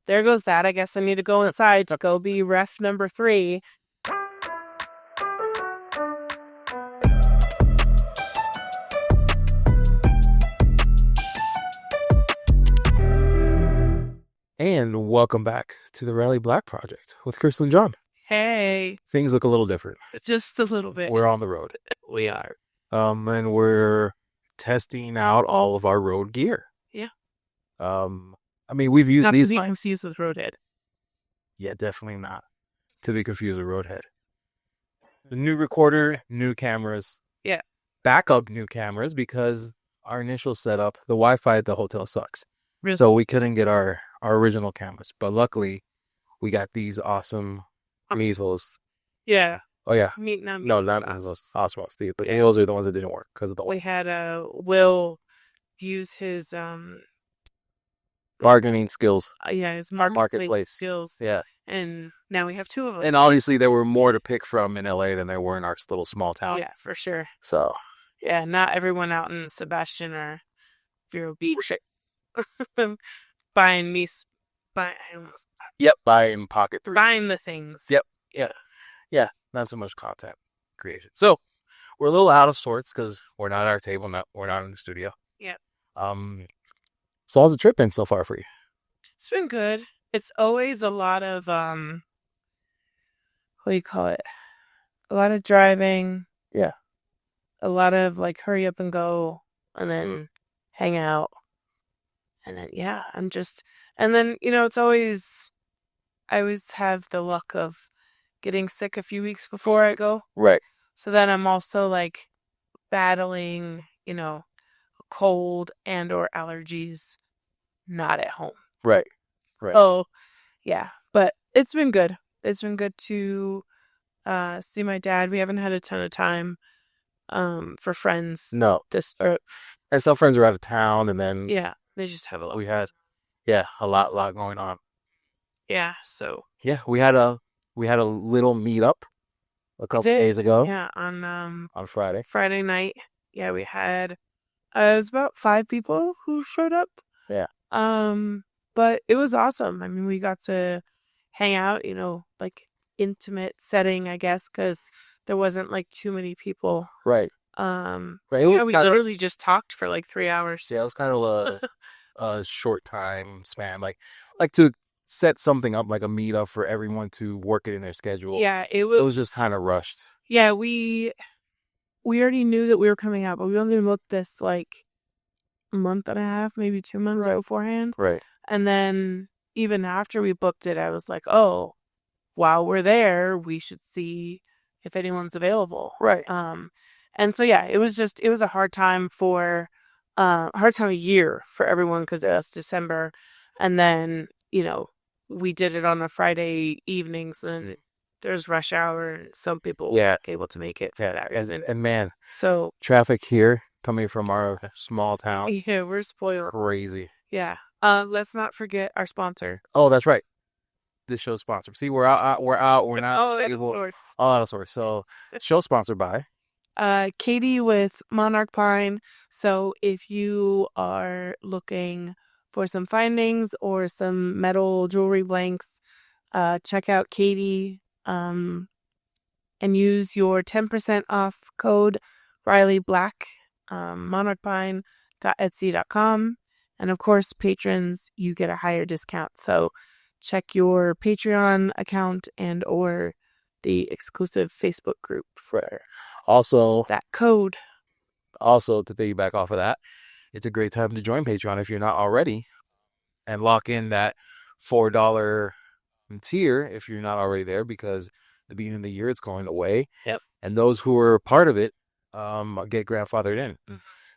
there goes that. I guess I need to go inside to go be ref number 3. And welcome back to the Rally Black Project with Crystal and John. Hey. Things look a little different. Just a little bit. We're on the road. We are. And we're testing out all of our road gear. Yeah. I mean, we've used not these. Not confused with Roadhead. Yeah, definitely not to be confused with Roadhead. The new recorder, new cameras. Yeah. Backup new cameras because our initial setup, the Wi-Fi at the hotel sucks. Really? So we couldn't get our original cameras. But luckily, we got these awesome measles. Yeah. Oh, yeah. No, not measles. Osmos. The measles are the ones that didn't work because of the... We had Will use his... bargaining skills. His marketplace skills. Yeah. And now we have 2 of them. And obviously, there were more to pick from in LA than there were in our little small town. Yeah, for sure. So... yeah, not everyone out in Sebastian or Vero Beach buying buying pocket 3s. Buying the things. Yep. Yeah. Not so much content creation. So we're a little out of sorts because we're not at our table. We're not in the studio. Yep. So how's the trip been so far for you? It's been good. It's always a lot of what do you call it? A lot of driving. Yeah. A lot of like hurry up and go, and then hang out, and then and then it's always, I always have the luck of getting sick a few weeks before I go. Right. So then I'm also like battling, a cold and or allergies, not at home. Right. Oh, yeah. But it's been good. It's been good to see my dad. We haven't had a ton of time for friends. No. And some friends are out of town, and then they just have a lot. We had a lot going on. Yeah, so we had a little meetup a couple days ago. Yeah, on Friday. Friday night. Yeah, we had it was about 5 people who showed up. Yeah. But it was awesome. I mean, we got to hang out, like intimate setting, I guess, because there wasn't like too many people. Right. Right. We literally just talked for like 3 hours. Yeah, it was kind of a short time span, like to set something up like a meetup for everyone to work it in their schedule. Yeah, it was just kind of rushed. Yeah, we already knew that we were coming out, but we only booked this like a month and a half, maybe 2 months beforehand. Right. And then even after we booked it, I was like, oh, while we're there, we should see if anyone's available. Right. And so, yeah, it was a hard time of year for everyone because it was December. And then, we did it on a Friday evenings and there's rush hour and some people weren't able to make it for that reason. And man, so traffic here coming from our small town. Yeah, we're spoiled. Crazy. Yeah. Let's not forget our sponsor. Oh, that's right. This show's sponsored. See, we're out. We're not all out of source. So, show sponsored by Katie with Monarch Pine. So if you are looking for some findings or some metal jewelry blanks, check out Katie and use your 10% off code Riley Black, monarchpine.etsy.com. And of course, patrons, you get a higher discount. So check your Patreon account and or the exclusive Facebook group for also that code. Also, to piggyback off of that, it's a great time to join Patreon if you're not already and lock in that $4 tier if you're not already there, because the beginning of the year it's going away. Yep. And those who are part of it get grandfathered in.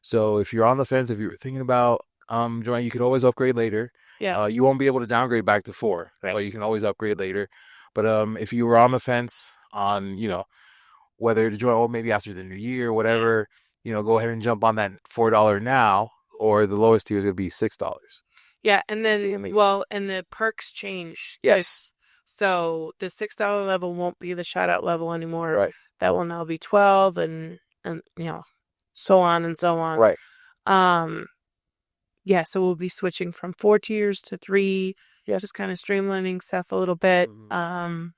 So if you're on the fence, if you're thinking about joining, you can always upgrade later. Yeah. You won't be able to downgrade back to 4, but you can always upgrade later. But if you were on the fence on, whether to join, maybe after the new year, whatever, go ahead and jump on that $4 now, or the lowest tier is going to be $6. Yeah, and then, and the perks change. Yes. So the $6 level won't be the shout-out level anymore. Right. That will now be 12 and so on and so on. Right. Yeah, so we'll be switching from 4 tiers to 3. just kind of streamlining stuff a little bit. And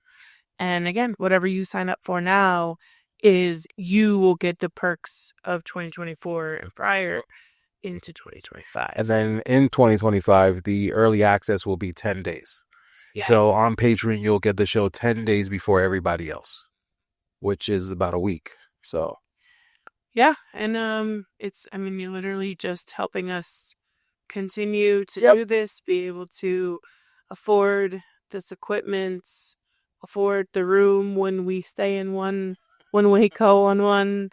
again, whatever you sign up for now is you will get the perks of 2024 and prior into 2025. And then in 2025, the early access will be 10 days. Yeah. So on Patreon, you'll get the show 10 days before everybody else, which is about a week. So yeah, and you're literally just helping us continue to do this, be able to afford this equipment, afford the room when we stay in one, when we go on one,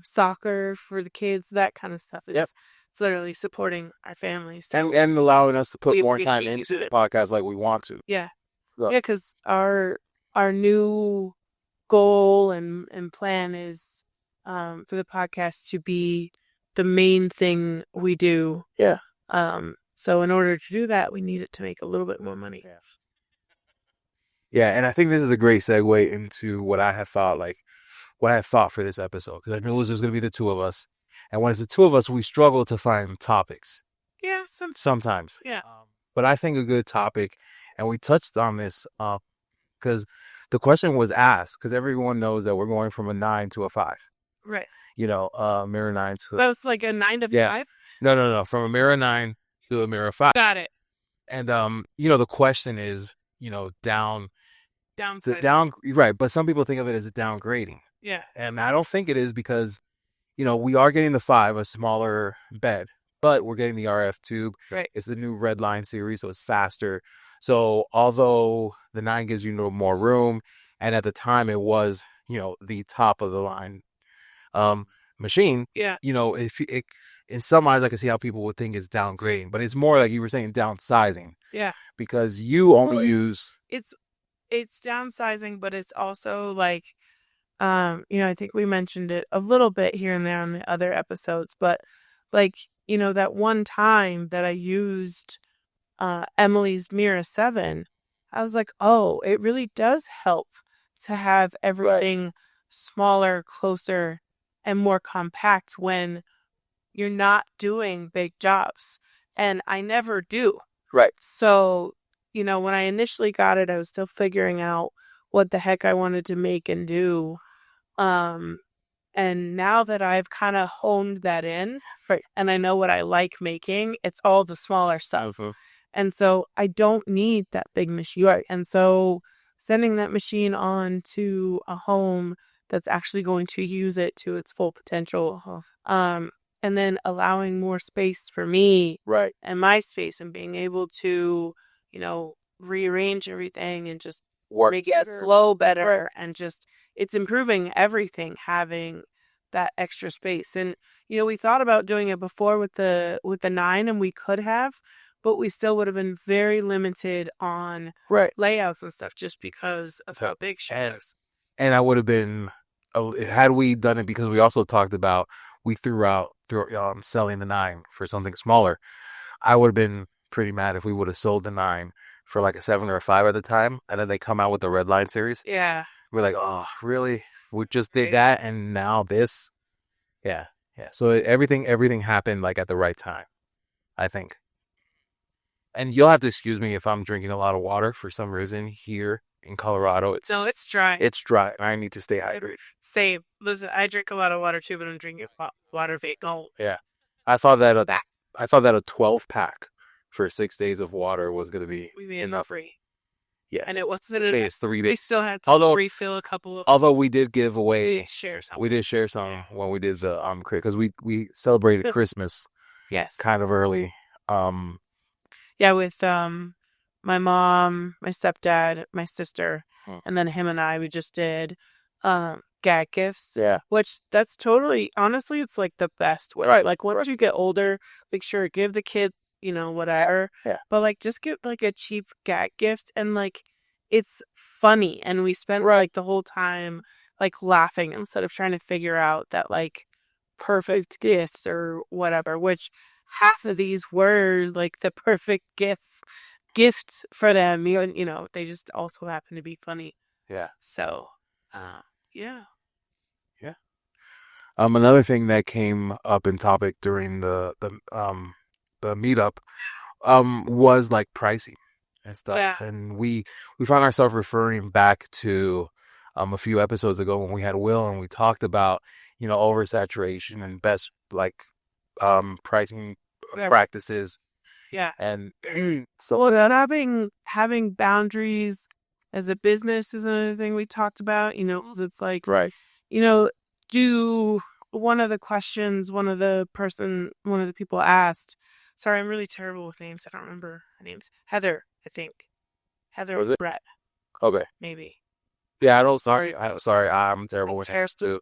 soccer for the kids, that kind of stuff. It's literally supporting our families. So and allowing us to put more time into the podcast like we want to. Yeah. So. Yeah, because our new goal and plan is for the podcast to be the main thing we do. Yeah. So in order to do that, we need it to make a little bit more money. Yeah, and I think this is a great segue into what I had thought for this episode, because I knew it was going to be the two of us, and when it's the two of us, we struggle to find topics. Yeah, sometimes. Yeah, but I think a good topic, and we touched on this because the question was asked, because everyone knows that we're going from a 9 to a 5. Right. Mirror 9 to. That was like a 9 to 5. No, from a mirror 9 to a mirror 5. Got it. And the question is, downsizing. Right, but some people think of it as a downgrading. Yeah. And I don't think it is, because we are getting the 5, a smaller bed, but we're getting the RF tube. Right. It's the new Red Line series, so it's faster. So although the 9 gives you more room, and at the time it was the top of the line machine. Yeah. If it, in some eyes, I can see how people would think it's downgrading, but it's more like you were saying, downsizing. Yeah. Because you only use. It's downsizing, but it's also like, I think we mentioned it a little bit here and there on the other episodes, but like, that one time that I used Emily's Mira 7, I was like, oh, it really does help to have everything smaller, closer, and more compact when you're not doing big jobs. And I never do. Right. So, when I initially got it, I was still figuring out what the heck I wanted to make and do. And now that I've kind of honed that in, and I know what I like making, it's all the smaller stuff. Mm-hmm. And so I don't need that big machine. Right. And so sending that machine on to a home that's actually going to use it to its full potential. Uh-huh. And then allowing more space for me, right, and my space, and being able to, rearrange everything and just make it flow better, and just, it's improving everything, having that extra space. And, we thought about doing it before with the 9, and we could have, but we still would have been very limited on layouts and stuff, just because of how big she is. And I would have been, had we done it, because we also talked about, we threw out selling the 9 for something smaller. I would have been pretty mad if we would have sold the 9 for like a 7 or a 5 at the time, and then they come out with the Red Line series. Yeah. We're like, oh, really? We just did that, and now this? Yeah. So everything happened like at the right time, I think. And you'll have to excuse me if I'm drinking a lot of water for some reason here in Colorado. It's dry. It's dry. I need to stay hydrated. Same. Listen, I drink a lot of water too, but I'm drinking water vape. Yeah. I thought that a 12-pack for 6 days of water was going to be enough. Free. Yeah. And it wasn't enough. It's 3 days. They still had to refill a couple of. Although we did give away. We did share some when we did the because we celebrated Christmas. Yes. Kind of early. Yeah, with my mom, my stepdad, my sister, and then him and I, we just did gag gifts. Yeah. Which that's totally, honestly, it's like the best way. Right. Like once you get older, make sure to give the kids, whatever. Yeah. But like just get like a cheap gag gift, and like it's funny, and we spent like the whole time like laughing instead of trying to figure out that like perfect gift or whatever, which half of these were like the perfect gift for them. They just also happen to be funny. Yeah. So, yeah. Another thing that came up in topic during the meetup, was like pricing. and stuff. And we found ourselves referring back to a few episodes ago when we had Will and we talked about, oversaturation and best pricing practices. Yeah. And so that having boundaries as a business is another thing we talked about, 'cause it's like, right. Do one of the questions one of the people asked, sorry, I'm really terrible with names. I don't remember her names. Heather, I think. Heather Was it? Brett. Okay. Maybe. Yeah, I don't. Sorry, I'm terrible with names too.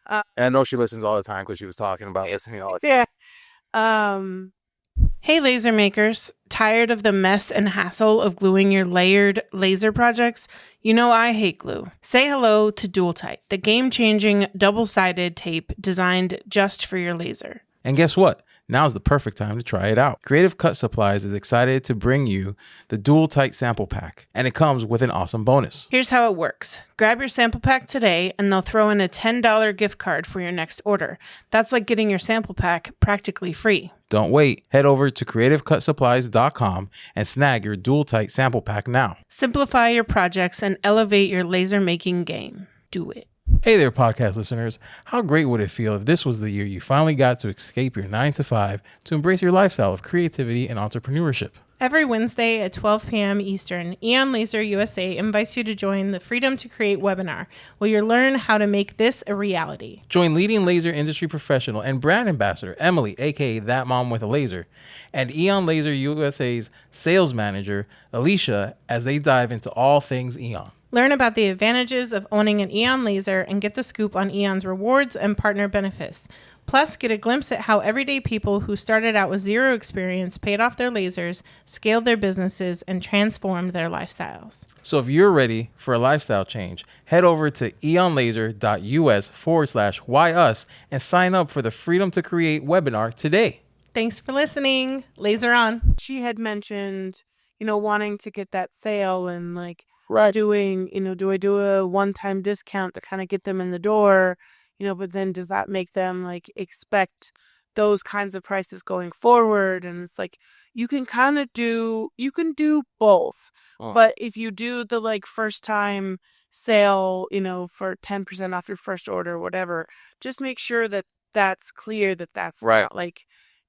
And I know she listens all the time because she was talking about listening all the time. Yeah. Hey, laser makers. Tired of the mess and hassle of gluing your layered laser projects? You know I hate glue. Say hello to Dual-Tight, the game-changing double-sided tape designed just for your laser. And guess what? Now's the perfect time to try it out. Creative Cut Supplies is excited to bring you the Dual-Tight Sample Pack, and it comes with an awesome bonus. Here's how it works. Grab your sample pack today, and they'll throw in a $10 gift card for your next order. That's like getting your sample pack practically free. Don't wait. Head over to creativecutSupplies.com and snag your Dual-Tight Sample Pack now. Simplify your projects and elevate your laser making game. Do it. Hey there, podcast listeners. How great would it feel if this was the year you finally got to escape your 9-to-5 to embrace your lifestyle of creativity and entrepreneurship? Every Wednesday at 12 p.m. Eastern, Eon Laser USA invites you to join the Freedom to Create webinar, where you'll learn how to make this a reality. Join leading laser industry professional and brand ambassador Emily, aka That Mom with a Laser, and Eon Laser USA's sales manager Alicia as they dive into all things Eon. Learn about the advantages of owning an Eon laser and get the scoop on Eon's rewards and partner benefits. Plus, get a glimpse at how everyday people who started out with zero experience paid off their lasers, scaled their businesses, and transformed their lifestyles. So if you're ready for a lifestyle change, head over to eonlaser.us/whyus and sign up for the Freedom to Create webinar today. Thanks for listening. Laser on. She had mentioned, wanting to get that sale and doing, do I do a one-time discount to kind of get them in the door? But then does that make them expect those kinds of prices going forward? And it's you can do both. But if you do the first time sale, for 10% off your first order or whatever, just make sure that that's clear that that's right. Not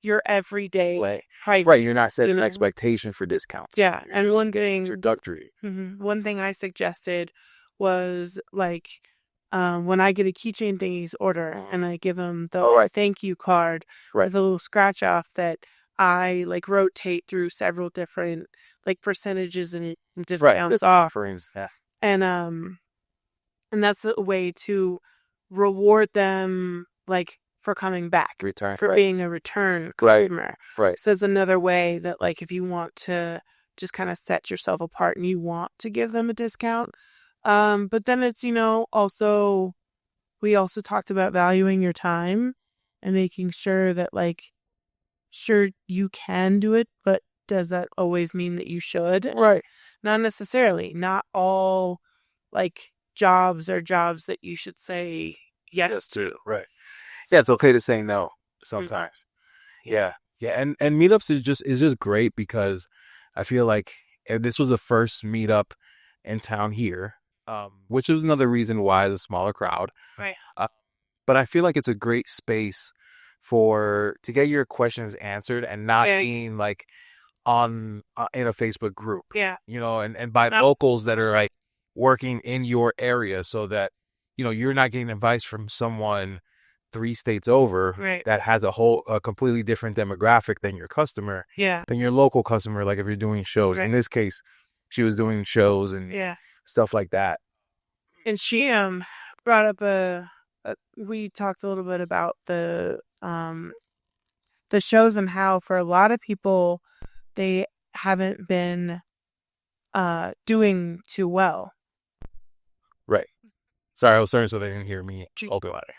your everyday price. Right, you're not setting an expectation for discounts. Yeah, and one thing introductory. One thing I suggested was when I get a keychain thingies order and I give them the thank you card with a little scratch off that I rotate through several different percentages and discounts offerings. Yeah. And that's a way to reward them for coming back, for being a return customer. Right. So it's another way that if you want to just kind of set yourself apart and you want to give them a discount. But then it's, also, we also talked about valuing your time and making sure that sure you can do it, but does that always mean that you should? Right. Not necessarily. Not all jobs are jobs that you should say yes to. Right. Yeah, it's okay to say no sometimes. Yeah. And meetups is just great because I feel like this was the first meetup in town here, which is another reason why it's a smaller crowd. Right. But I feel like it's a great space to get your questions answered and not being on in a Facebook group. Yeah. And by locals that are working in your area, so that you're not getting advice from someone 3 states over that has a completely different demographic than your customer, than your local customer. If you're doing shows, in this case, she was doing shows and stuff like that. And she brought up we talked a little bit about the shows and how for a lot of people they haven't been doing too well. Right. Sorry, I was starting so they didn't hear me open water.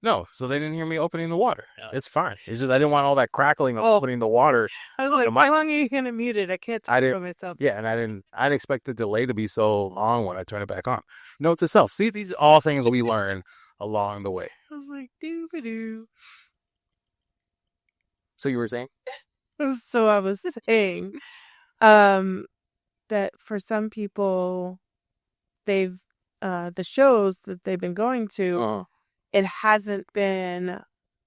No, so they didn't hear me opening the water. Yeah. It's fine. It's just I didn't want all that crackling of opening the water. I was how long are you gonna mute it? I can't talk for myself. Yeah, and I didn't expect the delay to be so long when I turn it back on. Note to self. See, these are all things that we learn along the way. I was doo-ba-doo. So you were saying? So I was saying, that for some people, the shows that they've been going to, it hasn't been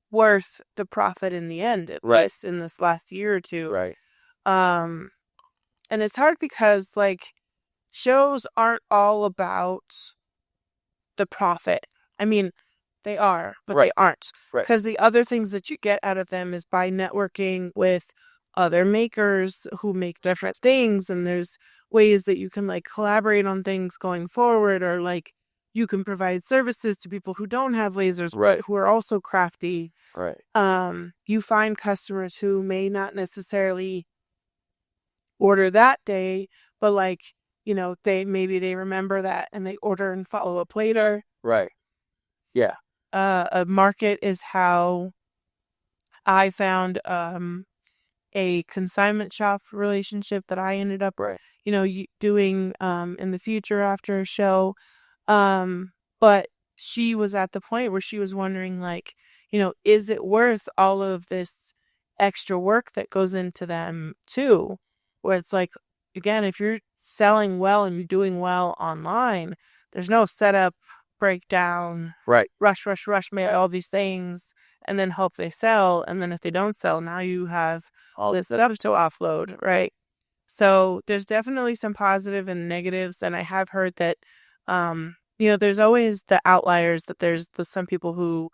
worth the profit in the end, at least in this last year or two. Right. And it's hard because, like, shows aren't all about the profit. I mean, they are, but they aren't. Right. Because the other things that you get out of them is by networking with other makers who make different things, and there's ways that you can, like, collaborate on things going forward, or, like, you can provide services to people who don't have lasers, but who are also crafty. Right. You find customers who may not necessarily order that day, but, like, you know, they remember that and they order and follow up later. Right. Yeah. A market is how I found a consignment shop relationship that I ended up, you know, doing in the future after a show. But she was at the point where she was wondering, like, you know, is it worth all of this extra work that goes into them too? Where it's like, again, if you're selling well and you're doing well online, there's no setup, breakdown, rush, make all these things, and then hope they sell. And then if they don't sell, now you have all this setup to offload, right? So there's definitely some positive and negatives. And I have heard that, you know, there's always the outliers, that there's some people who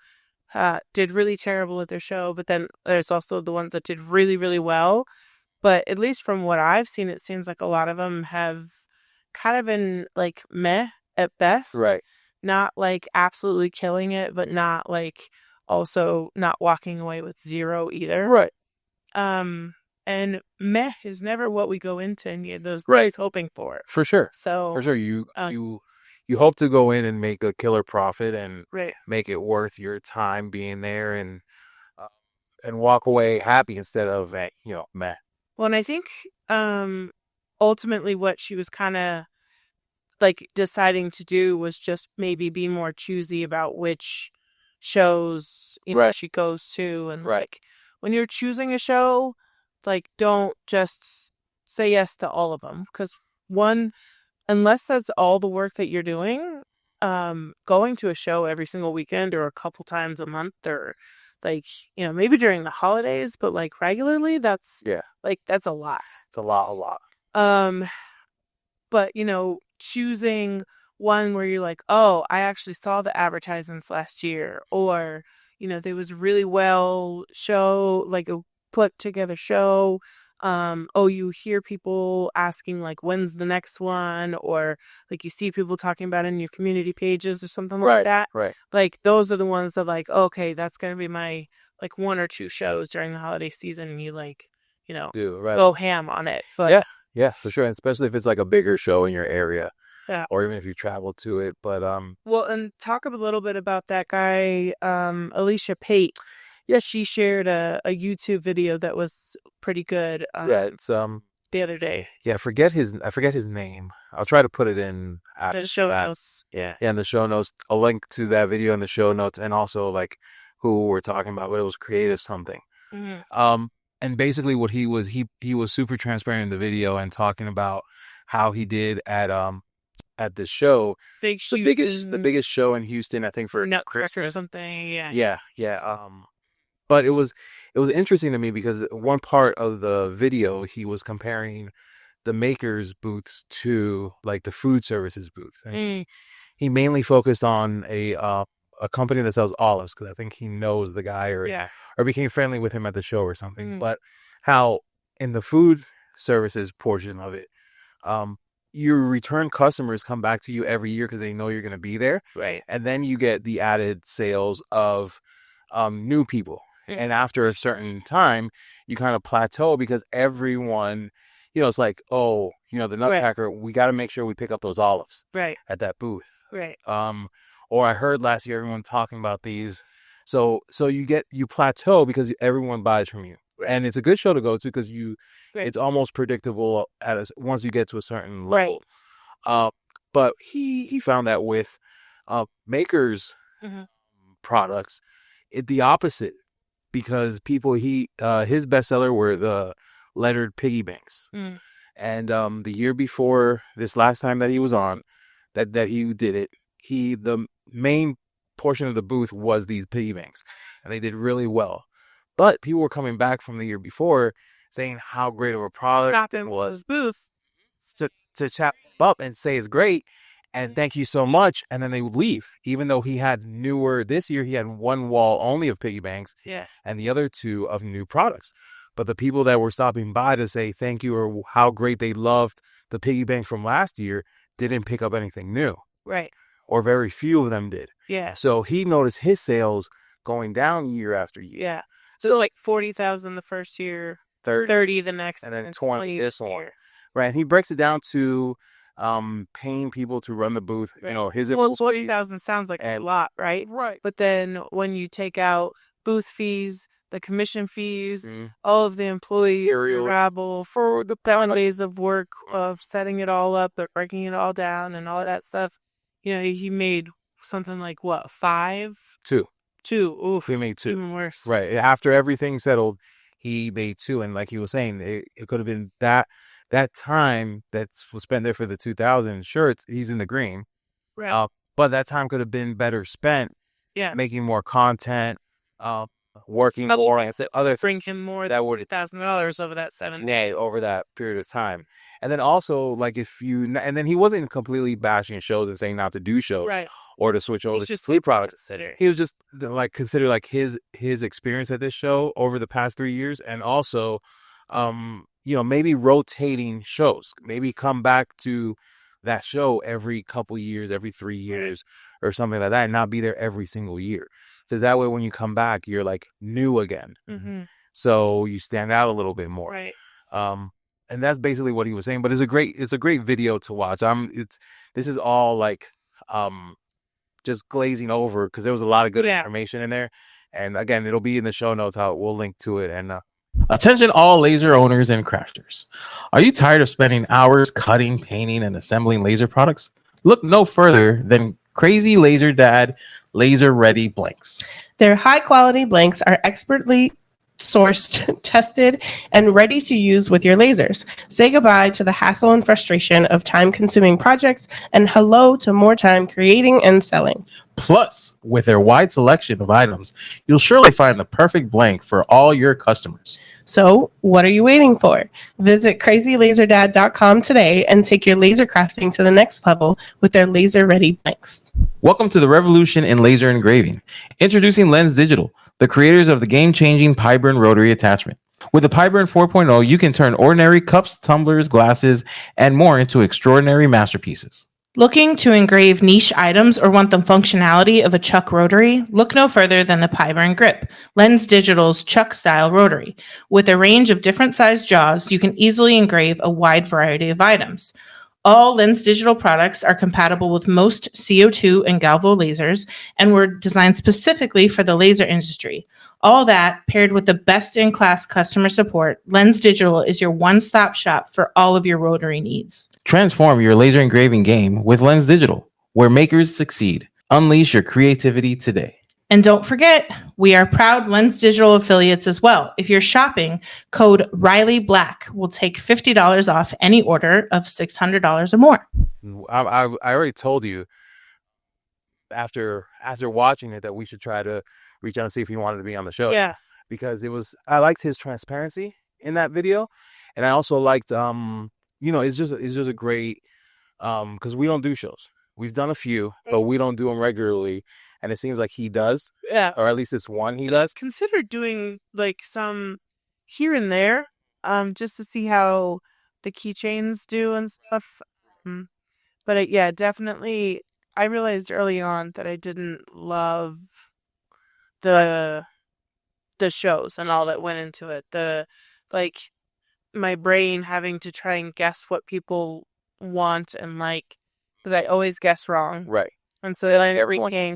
did really terrible at their show, but then there's also the ones that did really, really well. But at least from what I've seen, it seems like a lot of them have kind of been, like, meh at best. Right. Not, like, absolutely killing it, but not, like, also not walking away with zero either. Right. And meh is never what we go into any of those things hoping for. For sure. So For sure. You hope to go in and make a killer profit and right. make it worth your time being there, and walk away happy instead of, you know, meh. Well, and I think ultimately what she was kind of, like, deciding to do was just maybe be more choosy about which shows, you know, she goes to. And like, when you're choosing a show, like, don't just say yes to all of them, because one, unless that's all the work that you're doing, going to a show every single weekend or a couple times a month, or, like, you know, maybe during the holidays, but, like, regularly, that's like, that's a lot. It's a lot. But, you know, choosing one where you're like, oh, I actually saw the advertisements last year, or, you know, there was a really well show, like a put together show. Oh, you hear people asking, like, when's the next one, or, like, you see people talking about it in your community pages or something like that. Right. Like, those are the ones that, like, okay, that's going to be my, like, one or two shows during the holiday season, and you, like, you know, go ham on it. But yeah, for sure. And especially if it's like a bigger show in your area. Yeah. Or even if you travel to it. But well, and talk a little bit about that guy, Alicia Pate. Yeah, she shared a YouTube video that was pretty good. It's the other day. Yeah, I forget his name. I'll try to put it in the show notes. Yeah, in the show notes. A link to that video in the show notes, and also, like, who we're talking about. But it was Creative something. Mm-hmm. And basically what he was super transparent in the video, and talking about how he did at the show, the biggest show in Houston, I think, for Nutcracker or something. Yeah. But it was interesting to me because one part of the video, he was comparing the makers booths to, like, the food services booths, and he mainly focused on a company that sells olives, because I think he knows the guy, or became friendly with him at the show or something. But how in the food services portion of it, your return customers come back to you every year because they know you're going to be there. Right. And then you get the added sales of new people. And after a certain time, you kind of plateau, because everyone, you know, it's like, oh, you know, the Nutcracker, we got to make sure we pick up those olives at that booth. Right. Or I heard last year everyone talking about these. So you plateau because everyone buys from you. And it's a good show to go to because it's almost predictable once you get to a certain level. But he found that with makers products, the opposite, because people his bestseller were the lettered piggy banks. And the year before this last time that he was on, that he did it, the main portion of the booth was these piggy banks, and they did really well. But people were coming back from the year before saying how great of a product it was booth. to chat up and say it's great and thank you so much, and then they would leave. Even though he had newer, this year he had one wall only of piggy banks, and the other two of new products. But the people that were stopping by to say thank you or how great they loved the piggy bank from last year didn't pick up anything new. Right. Or very few of them did. Yeah. So he noticed his sales going down year after year. Yeah. So like 40,000 the first year, 30 the next, and then 20 this one. year. Right. And he breaks it down to paying people to run the booth. Right. You know, his 40,000 sounds like a lot, right? Right. But then when you take out booth fees, the commission fees, all of the employee travel for the days of work of setting it all up, but breaking it all down and all that stuff, you know, he made something like what, 5? 2. Oof. He made 2. Even worse. Right. After everything settled, he made 2. And like he was saying, it could have been that time that was spent there for the 2,000. Sure, he's in the green. Right. But that time could have been better spent. Yeah. Making more content, working more, and other bring him more that than would $2,000 over that 7 days. over that period of time. And then also, like, and then he wasn't completely bashing shows and saying not to do shows, right, or to switch over to sleep products. He was just like consider like his experience at this show over the past 3 years, and also, you know, maybe rotating shows, maybe come back to that show every couple years, every 3 years, or something like that, and not be there every single year. So that way, when you come back, you're like new again. Mm-hmm. So you stand out a little bit more. Right. And that's basically what he was saying. But it's a great video to watch. This is all like, just glazing over because there was a lot of good information in there. And again, it'll be in the show notes. We'll link to it. And attention, all laser owners and crafters. Are you tired of spending hours cutting, painting, and assembling laser products? Look no further than Crazy Laser Dad Laser Ready Blanks. Their high-quality blanks are expertly sourced, tested, and ready to use with your lasers. Say goodbye to the hassle and frustration of time-consuming projects and hello to more time creating and selling. Plus, with their wide selection of items, you'll surely find the perfect blank for all your customers. So, what are you waiting for? Visit crazylaserdad.com today and take your laser crafting to the next level with their laser-ready blanks. Welcome to the revolution in laser engraving. Introducing Lens Digital, the creators of the game-changing Pyburn rotary attachment. With the Pyburn 4.0, you can turn ordinary cups, tumblers, glasses, and more into extraordinary masterpieces. Looking to engrave niche items or want the functionality of a Chuck rotary? Look no further than the Pyburn Grip, Lens Digital's Chuck-style rotary. With a range of different sized jaws, you can easily engrave a wide variety of items. All Lens Digital products are compatible with most CO2 and Galvo lasers and were designed specifically for the laser industry. All that, paired with the best-in-class customer support, Lens Digital is your one-stop shop for all of your rotary needs. Transform your laser engraving game with Lens Digital, where makers succeed. Unleash your creativity today. And don't forget, we are proud Lens Digital affiliates as well. If you're shopping, code Riley Black will take $50 off any order of $600 or more. I already told you after watching it that we should try to reach out and see if he wanted to be on the show. Yeah. Because I liked his transparency in that video. And I also liked, you know, it's just a great, because we don't do shows. We've done a few, but we don't do them regularly. And it seems like he does. Yeah. Or at least it's one he does. Consider doing like some here and there, just to see how the keychains do and stuff. But yeah, definitely, I realized early on that I didn't love the shows and all that went into it. Like my brain having to try and guess what people want and like, because I always guess wrong. Right. And so then every game,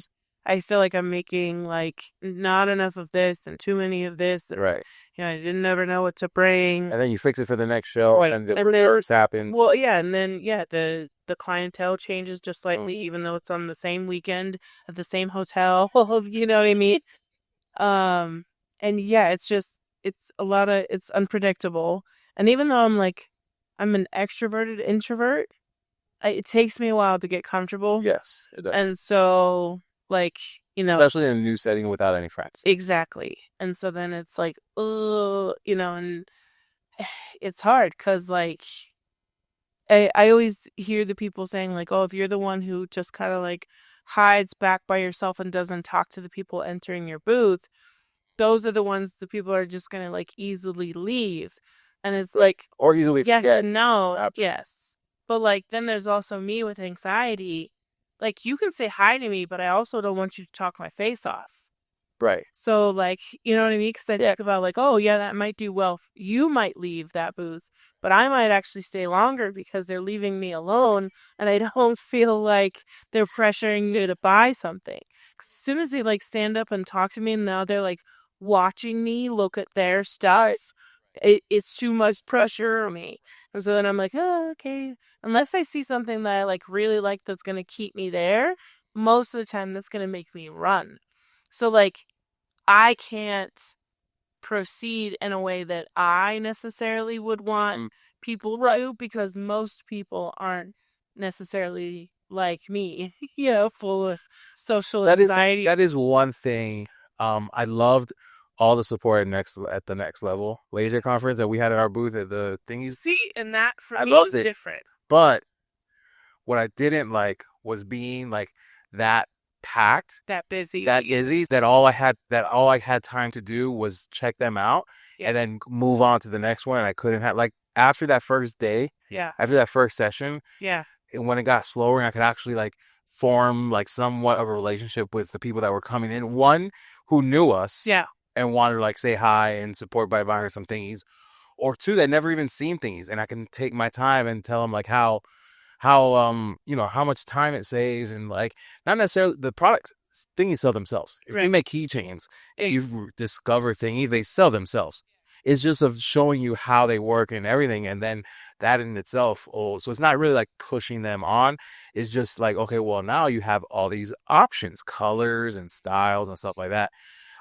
I feel like I'm making like not enough of this and too many of this. And, right. You know, I didn't never know what to bring. And then you fix it for the next show, and the reverse happens. Well, yeah, and then the clientele changes just slightly, even though it's on the same weekend at the same hotel. You know what I mean? And yeah, it's unpredictable. And even though I'm like, I'm an extroverted introvert. It takes me a while to get comfortable. Yes, it does. And so, like, especially in a new setting without any friends. Exactly. And so then it's like, and it's hard because, like, I always hear the people saying, like, oh, if you're the one who just kind of, like, hides back by yourself and doesn't talk to the people entering your booth, those are the ones the people are just going to, like, easily leave. And it's like, or easily forget. No, yes. But, like, then there's also me with anxiety. Like, you can say hi to me, but I also don't want you to talk my face off. Right. So, like, you know what I mean? Because I think about, like, oh, yeah, that might do well. You might leave that booth, but I might actually stay longer because they're leaving me alone, and I don't feel like they're pressuring you to buy something. 'Cause as soon as they, like, stand up and talk to me, and now they're, like, watching me look at their stuff, it's too much pressure on me. And so then I'm like, oh, okay. Unless I see something that I, like, really like that's going to keep me there, most of the time that's going to make me run. So, like, I can't proceed in a way that I necessarily would want people to do because most people aren't necessarily like me, full of social anxiety. That is one thing. I loved all the support at the next level laser conference that we had at our booth at the thingies. See, and that for me is different. But what I didn't like was being like that packed, that busy, that all I had time to do was check them out and then move on to the next one. And I couldn't have, like, after that first day, after that first session, and when it got slower and I could actually, like, form, like, somewhat of a relationship with the people that were coming in, one who knew us and wanted to, like, say hi and support by buying some thingies, or two that never even seen things, and I can take my time and tell them, like, how much time it saves, and, like, not necessarily the product thingies sell themselves. If you make keychains, if you discover thingies, they sell themselves. It's just of showing you how they work and everything, and then that in itself. So it's not really like pushing them on. It's just like, okay, well, now you have all these options, colors and styles and stuff like that.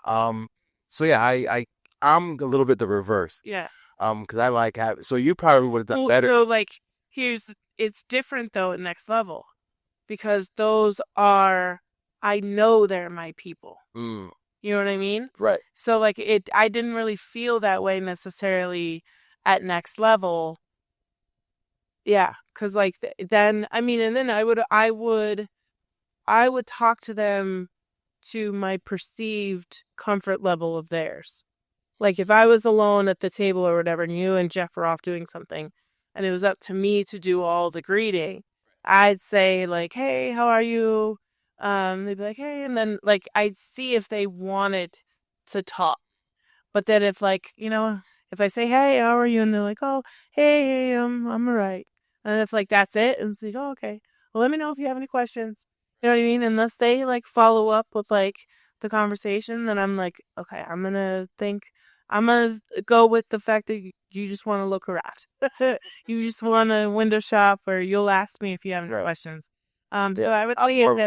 So yeah, I'm a little bit the reverse. Yeah. Because I like so you probably would have done better. So, like, it's different though at next level because those are, I know they're my people. You know what I mean? Right. So, like, I didn't really feel that way necessarily at next level. Yeah. Cause, like, then, I mean, and then I would talk to them to my perceived comfort level of theirs. Like, if I was alone at the table or whatever, and you and Jeff were off doing something, and it was up to me to do all the greeting, I'd say, like, hey, how are you? They'd be like, hey, and then, like, I'd see if they wanted to talk. But then if, like, if I say, hey, how are you? And they're like, oh, hey, I'm all right. And it's like, that's it. And it's like, oh, okay. Well, let me know if you have any questions. You know what I mean? Unless they, like, follow up with, like, the conversation, then I'm like, okay, I'm going to go with the fact that you just want to look around. You just want to window shop, or you'll ask me if you have any questions. So I would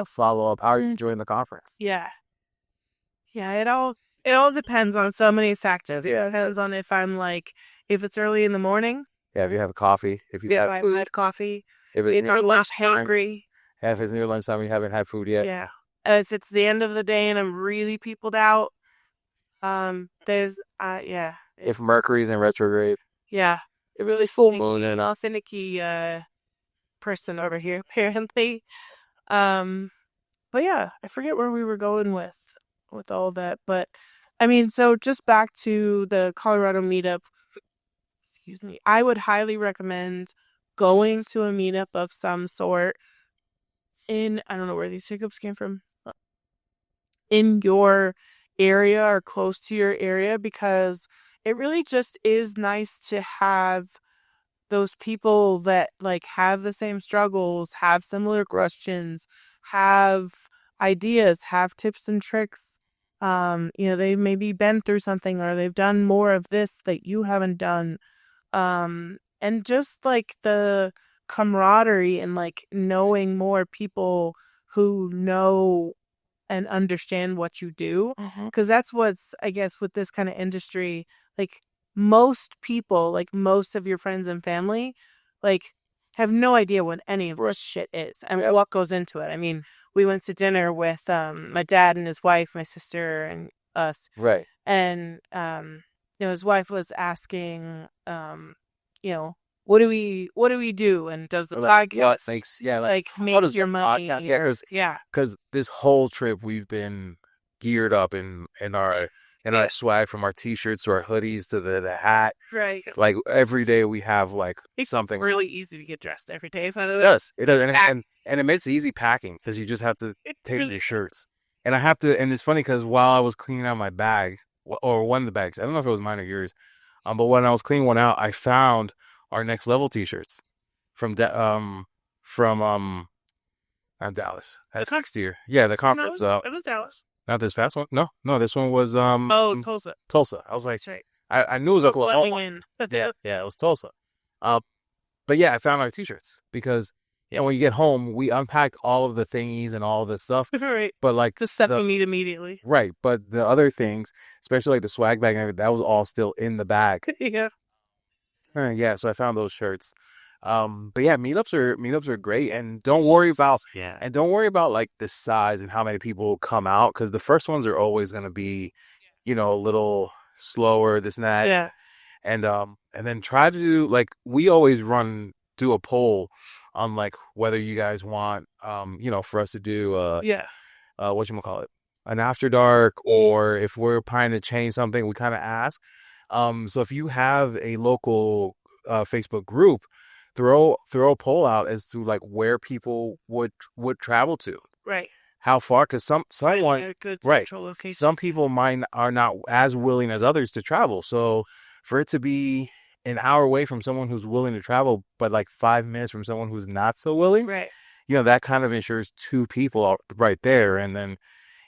follow up. How are you enjoying the conference? Yeah. Yeah, it all depends on so many factors. It depends on if it's early in the morning. Yeah, if you have coffee. If you have food. Had coffee. If it's near hungry. Yeah, if it's near lunchtime and you haven't had food yet. Yeah. If it's the end of the day and I'm really peopled out, there's if Mercury's in retrograde. Yeah. It really full moon and a finicky person over here, apparently. But yeah, I forget where we were going with all that. But I mean, so just back to the Colorado meetup. Excuse me. I would highly recommend going to a meetup of some sort I don't know where these hiccups came from, in your area or close to your area, because it really just is nice to have those people that, like, have the same struggles, have similar questions, have ideas, have tips and tricks. They've maybe been through something, or they've done more of this that you haven't done. And just, like, the camaraderie and, like, knowing more people who know and understand what you do. Because that's what's, I guess, with this kind of industry, like, most people, like, most of your friends and family like have no idea what any of this shit is. I mean, what goes into it. I mean, we went to dinner with my dad and his wife, my sister, and us. Right. And his wife was asking, what do we do? And does the podcast make your money? Yeah. Because this whole trip we've been geared up in our swag, from our t-shirts to our hoodies to the hat. Right. Like every day we have like It's something. really easy to get dressed every day. It does. And it makes it easy packing because you just have to take your shirts. And and it's funny because while I was cleaning out my bag, or one of the bags, I don't know if it was mine or yours, but when I was cleaning one out, I found our Next Level t-shirts from not Dallas. That's next year. Yeah, the conference. No, it was Dallas. Not this past one. No, this one was Tulsa. Tulsa. I was like, That's right. I knew it was Oklahoma. Yeah. Yeah, it was Tulsa. But yeah, I found our t-shirts because when you get home, we unpacked all of the thingies and all of the stuff. Right. But like the stuff you need immediately. Right. But the other things, especially like the swag bag and everything, that was all still in the bag. Yeah. Yeah. So I found those shirts. But yeah, meetups are great, and don't worry about like the size and how many people come out, because the first ones are always going to be, a little slower, this and that. Yeah. And then try to do, like, we always do a poll on like whether you guys want for us to do whatchamacallit, an after dark, or if we're trying to change something, we kind of ask. So if you have a local Facebook group, throw a poll out as to like where people would travel to. Right. How far? Because some people are not as willing as others to travel. So for it to be an hour away from someone who's willing to travel, but like 5 minutes from someone who's not so willing, right? That kind of ensures two people right there. And then,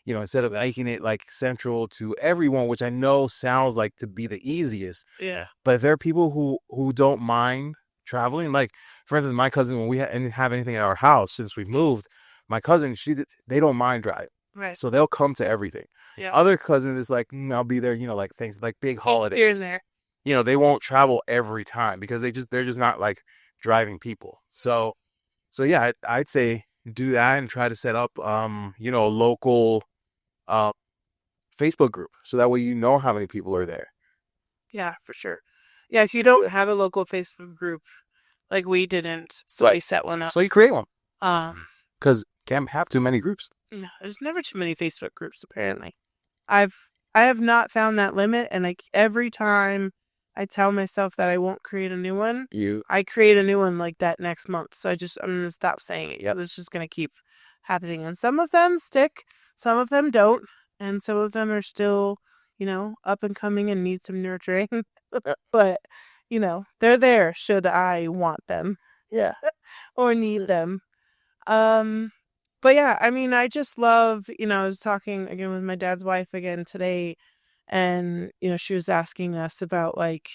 instead of making it like central to everyone, which I know sounds like to be the easiest. Yeah. But if there are people who don't mind traveling, like for instance, my cousin, when we didn't have anything at our house since we've moved, my cousin, they don't mind driving. Right. So they'll come to everything. Yeah. Other cousins is like, I'll be there, like things like big holidays. Here's there. They won't travel every time because they're just not like driving people. So yeah, I'd say do that and try to set up a local Facebook group, so that way how many people are there. Yeah, for sure. Yeah, if you don't have a local Facebook group, like we didn't, so I set one up. So you create one. Because can't have too many groups. No, there's never too many Facebook groups, apparently. I have not found that limit, and like every time I tell myself that I won't create a new one, I create a new one like that next month. So I'm going to stop saying it. Yep. It's just going to keep happening. And some of them stick, some of them don't, and some of them are still, up and coming and need some nurturing. But, they're there should I want them. Yeah. Or need them. But yeah, I mean, I just love, I was talking again with my dad's wife again today, and, she was asking us about like,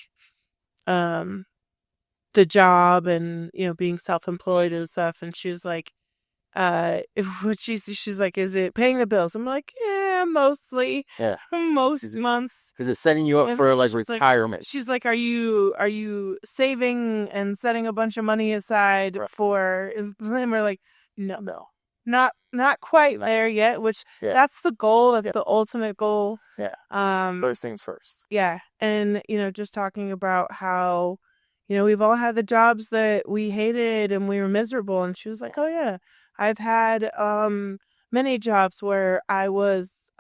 the job and, being self-employed and stuff. And she was like, she's like, is it paying the bills? I'm like, yeah, mostly. Yeah. Most months. Is it setting you up for like retirement? She's like, are you saving and setting a bunch of money aside for, and we're like, no. Not quite there yet, which that's the goal. That's the ultimate goal. Yeah. First things first. Yeah. And, just talking about how, we've all had the jobs that we hated and we were miserable. And she was like, oh yeah, I've had many jobs where I was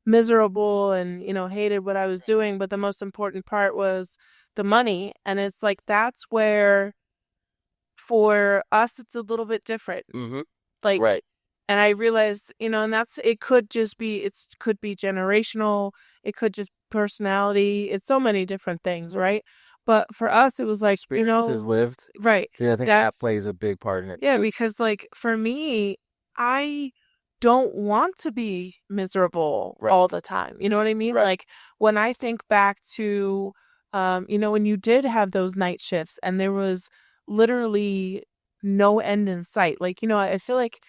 miserable and, hated what I was doing. But the most important part was the money. And it's like, that's where for us, it's a little bit different. Mm-hmm. Like, right. And I realized, and it could could be generational. It could just personality. It's so many different things, right? But for us, it was like, experiences lived. Right. Yeah, I think that plays a big part in it. Yeah, because like for me, I don't want to be miserable all the time. You know what I mean? Right. Like when I think back to, when you did have those night shifts and there was literally no end in sight. Like, I feel like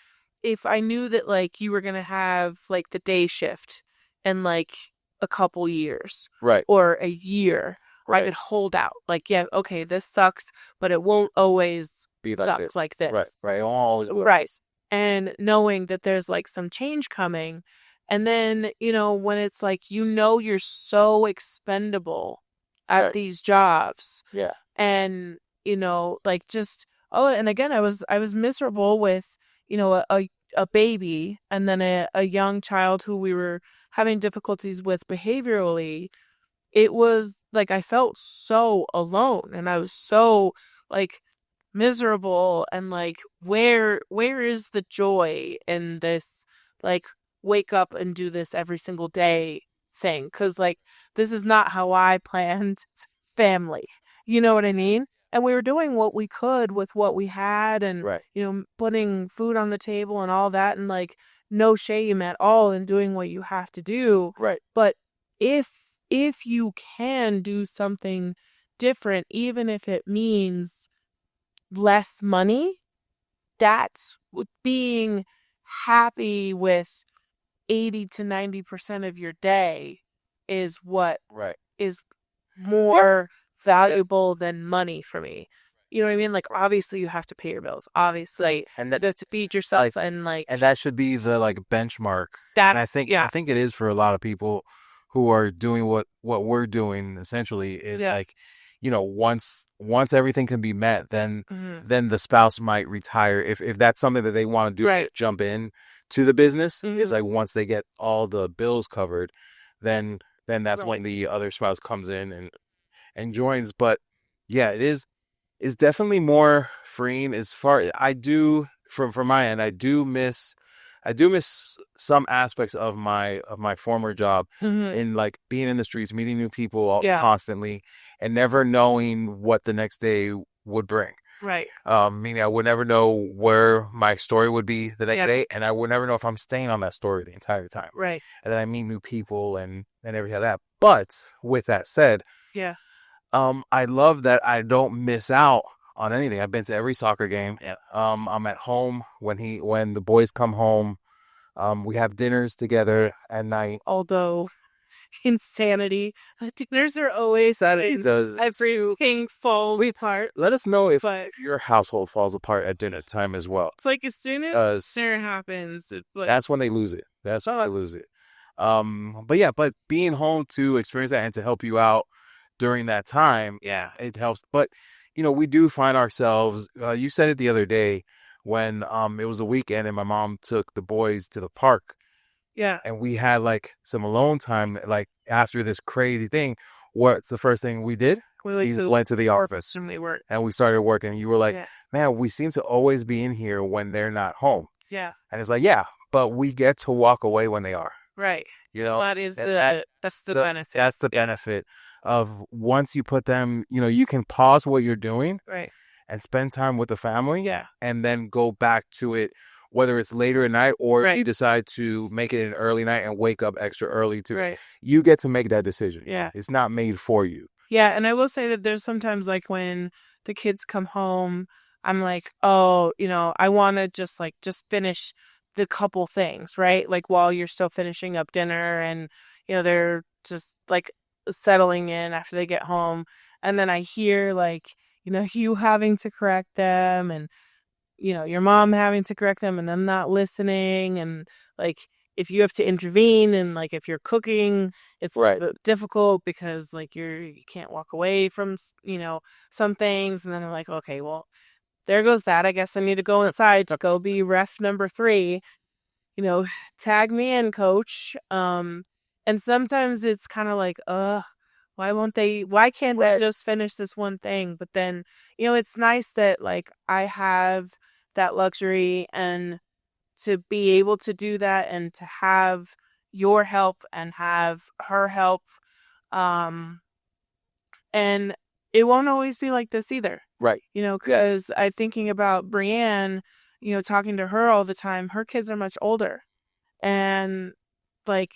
if I knew that like you were going to have like the day shift in like a couple years, right, or a year, right, hold out. Like, yeah, okay, this sucks, but it won't always Be like suck this. like this. Right. It won't always work. Right. And knowing that there's like some change coming. And then, when it's like, you're so expendable at Right. these jobs. Yeah. And, like just, and again, I was miserable with, a baby and then a young child who we were having difficulties with behaviorally. It was like I felt so alone and I was so like miserable and like where is the joy in this like wake up and do this every single day thing, cuz like this is not how I planned family. You know what I mean? And we were doing what we could with what we had and Right. putting food on the table and all that, and like no shame at all in doing what you have to do. Right. But if you can do something different, even if it means less money, that's being happy with 80 to 90% of your day is what Right. is more valuable than money for me. You know what I mean? Like, obviously, you have to pay your bills. Obviously, And that you have to feed yourself, and and that should be the like benchmark. that. And I think it is for a lot of people who are doing what we're doing essentially is like, once everything can be met, then the spouse might retire if that's something that they want to do. Right. Jump in to the business. Is like once they get all the bills covered, then that's when the other spouse comes in and joins. But yeah, it's definitely more freeing as far I do from my end. I do miss some aspects of my former job in like being in the streets, meeting new people constantly, and never knowing what the next day would bring. Right. Meaning I would never know where my story would be the next day, and I would never know if I'm staying on that story the entire time. Right. And then I meet new people and everything like that. But with that said, I love that I don't miss out on anything. I've been to every soccer game. Yeah. I'm at home when the boys come home. We have dinners together at night. Although insanity, dinners are always everything falls apart. Let us know if your household falls apart at dinner time as well. It's like as soon as dinner happens, that's when they lose it. That's when I lose it. But being home to experience that and to help you out during that time, it helps. But we do find ourselves. You said it the other day when it was a weekend and my mom took the boys to the park. Yeah. And we had like some alone time, like after this crazy thing. What's the first thing we did? We went to the office and we started working. And you were like, man, we seem to always be in here when they're not home. Yeah. And it's like, but we get to walk away when they are. Right. That is that's the benefit. That's the benefit of once you put them, you can pause what you're doing. Right. And spend time with the family. Yeah. And then go back to it, whether it's later at night or you decide to make it an early night and wake up extra early too. Right. You get to make that decision. Yeah. It's not made for you. Yeah. And I will say that there's sometimes like when the kids come home, I'm like, oh, I want to just finish the couple things, right? Like while you're still finishing up dinner and, they're just like settling in after they get home. And then I hear like, you having to correct them and, your mom having to correct them and them not listening. And like, if you have to intervene and like, if you're cooking, it's difficult because like you can't walk away from, some things. And then I'm like, okay, well, there goes that. I guess I need to go inside to go be ref number 3, tag me in, coach. And sometimes it's kind of like, why can't they just finish this one thing? But then, it's nice that like I have that luxury and to be able to do that and to have your help and have her help. And it won't always be like this either. Right. Because I'm thinking about Brienne, talking to her all the time. Her kids are much older. And like,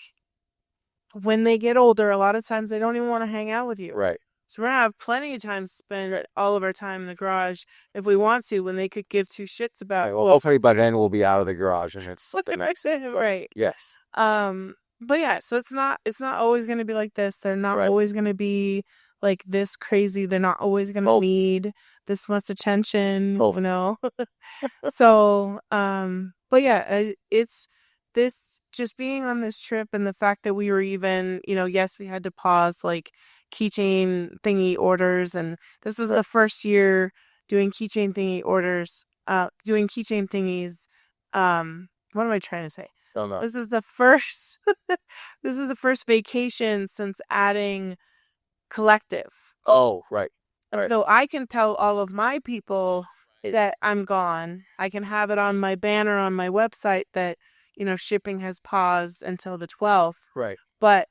when they get older, a lot of times they don't even want to hang out with you. Right. So we're going to have plenty of time to spend all of our time in the garage if we want to, when they could give two shits about. Right, well, hopefully by then we'll be out of the garage and it's something nice. Right. Yes. But yeah, so it's not always going to be like this. They're not always going to be like this crazy. They're not always going to need this much attention, you know? So, but yeah, it's this just being on this trip and the fact that we were even, you know, yes, we had to pause like keychain thingy orders. And this was the first year doing keychain thingy orders, doing keychain thingies. What am I trying to say? Don't know. This is the first, this is the first vacation since adding collective. Oh, right. So I can tell all of my people that I'm gone. I can have it on my banner on my website that, you know, shipping has paused until the 12th. Right. But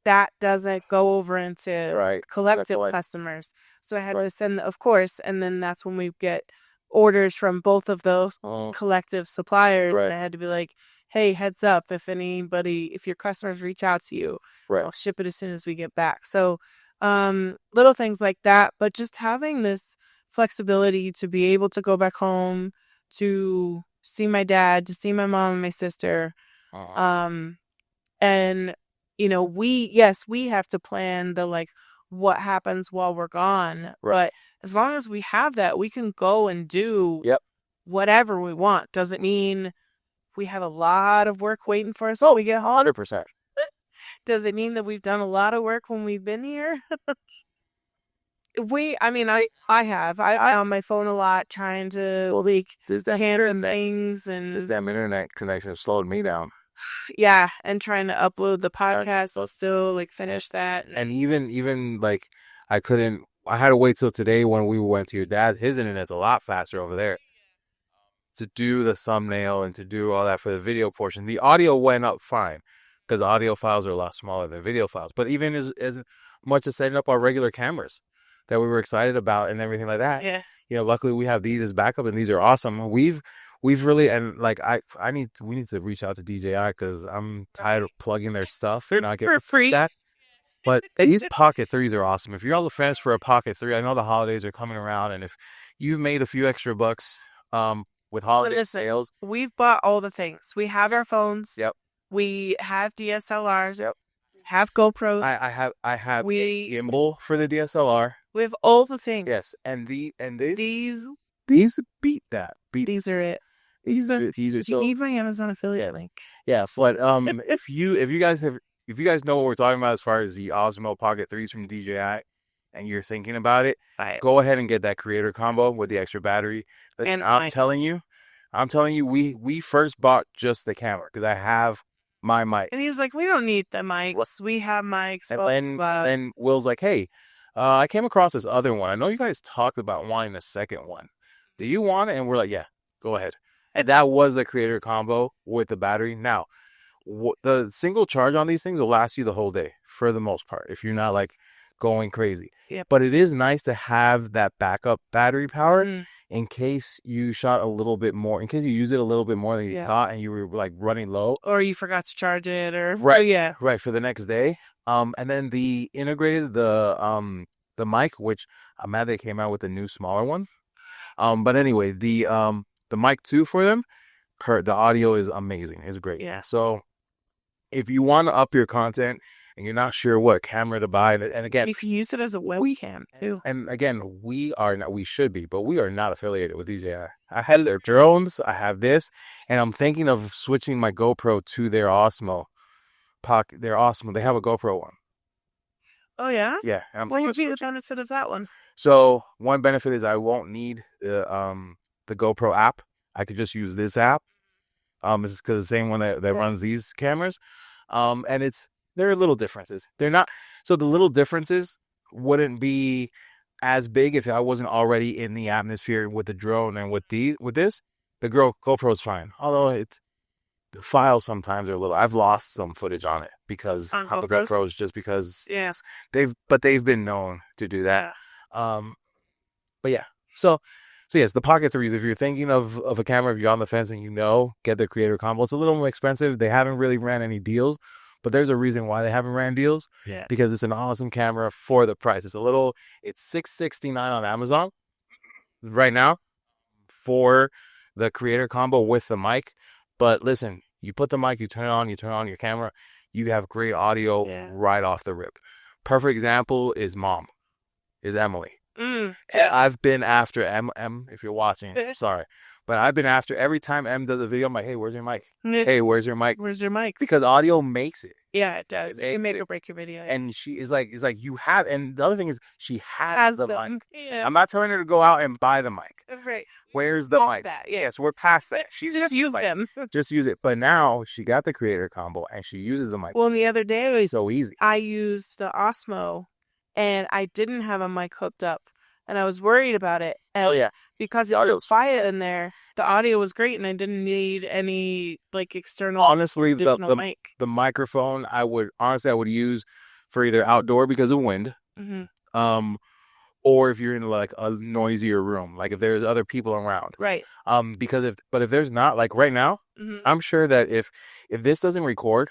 that doesn't go over into collective customers. So I had to send, of course, and then that's when we get orders from both of those collective suppliers. Right. And I had to be like, hey, heads up, if your customers reach out to you, I'll ship it as soon as we get back. So little things like that, but just having this flexibility to be able to go back home, to see my dad, to see my mom and my sister. And, you know, we have to plan the like what happens while we're gone. But as long as we have that, we can go and do whatever we want. Doesn't mean we have a lot of work waiting for us. We get 100%. Does it mean that we've done a lot of work when we've been here? I have. I on my phone a lot trying to like handle things, and this damn internet connection slowed me down. Yeah, and trying to upload the podcast. I'll still like finish that. And even like I had to wait till today when we went to your dad's. His internet's a lot faster over there. To do the thumbnail and to do all that for the video portion. The audio went up fine because audio files are a lot smaller than video files. But even as much as setting up our regular cameras that we were excited about and everything like that. Yeah. You know, luckily we have these as backup and these are awesome. We've really, and like we need to reach out to DJI because I'm tired of plugging their stuff. They're not for free. That. But these Pocket 3s are awesome. If you're on the fence for a Pocket 3, I know the holidays are coming around, and if you've made a few extra bucks with holiday sales. We've bought all the things. We have our phones. Yep. We have DSLRs. Yep. Have GoPros. I have a gimbal for the DSLR. We have all the things. Yes, and these beat that. These are it. These are so. You need my Amazon affiliate link. Yeah, but if you guys know what we're talking about as far as the Osmo Pocket 3s from DJI, and you're thinking about it, go ahead and get that creator combo with the extra battery. Listen, I'm telling you, we first bought just the camera because I have my mics. And he's like, we don't need the mics. We have mics. And then Will's like, hey, I came across this other one. I know you guys talked about wanting a second one. Do you want it? And we're like, yeah, go ahead. And that was the creator combo with the battery. Now, the single charge on these things will last you the whole day for the most part if you're not like going crazy. Yeah. But it is nice to have that backup battery power in case you shot a little bit more, in case you use it a little bit more than you thought and you were like running low. Or you forgot to charge it or right for the next day. And then the integrated the mic, which I'm mad they came out with the new smaller ones. But anyway, the mic 2 for them, the audio is amazing. It's great. Yeah. So if you want to up your content and you're not sure what camera to buy, and again, you can use it as a webcam too. And again, we should be, but we are not affiliated with DJI. I had their drones, I have this, and I'm thinking of switching my GoPro to their Osmo Pocket. They're Osmo. They have a GoPro one. Oh yeah? Yeah. What would be the benefit of that one? So one benefit is I won't need the GoPro app. I could just use this app. This is because the same one that runs these cameras. And there are little differences. They're not, so the little differences wouldn't be as big if I wasn't already in the atmosphere with the drone and with this. The GoPro is fine. Although the files sometimes are a little, I've lost some footage on it because of the GoPros just because they've been known to do that. But yeah, so yes, the Pocket 3s, if you're thinking of a camera, if you're on the fence and get the creator combo. It's a little more expensive. They haven't really ran any deals, but there's a reason why they haven't ran deals. Yeah. Because it's an awesome camera for the price. It's $669 on Amazon right now for the creator combo with the mic. But listen, you put the mic, you turn it on your camera, you have great audio right off the rip. Perfect example is Emily. Mm. I've been after M, if you're watching, sorry. But I've been after every time M does a video, I'm like, hey, where's your mic? Hey, where's your mic? Where's your mic? Because audio makes it. Yeah, it does. It It make makes or break your video. And she is like, you have, and the other thing is she has the mic. Yeah. I'm not telling her to go out and buy the mic. Right. Where's the mic? That, yeah. Yes, we're past that. She's just use them. Just use it. But now she got the creator combo and she uses the mic. Well, the other day it was so easy. I used the Osmo, and I didn't have a mic hooked up, and I was worried about it. And because the audio was quiet in there, the audio was great, and I didn't need any like external. Honestly, the microphone I would use for either outdoor because of wind, or if you're in like a noisier room, like if there's other people around, right? Because if there's not, like right now, I'm sure that if this doesn't record,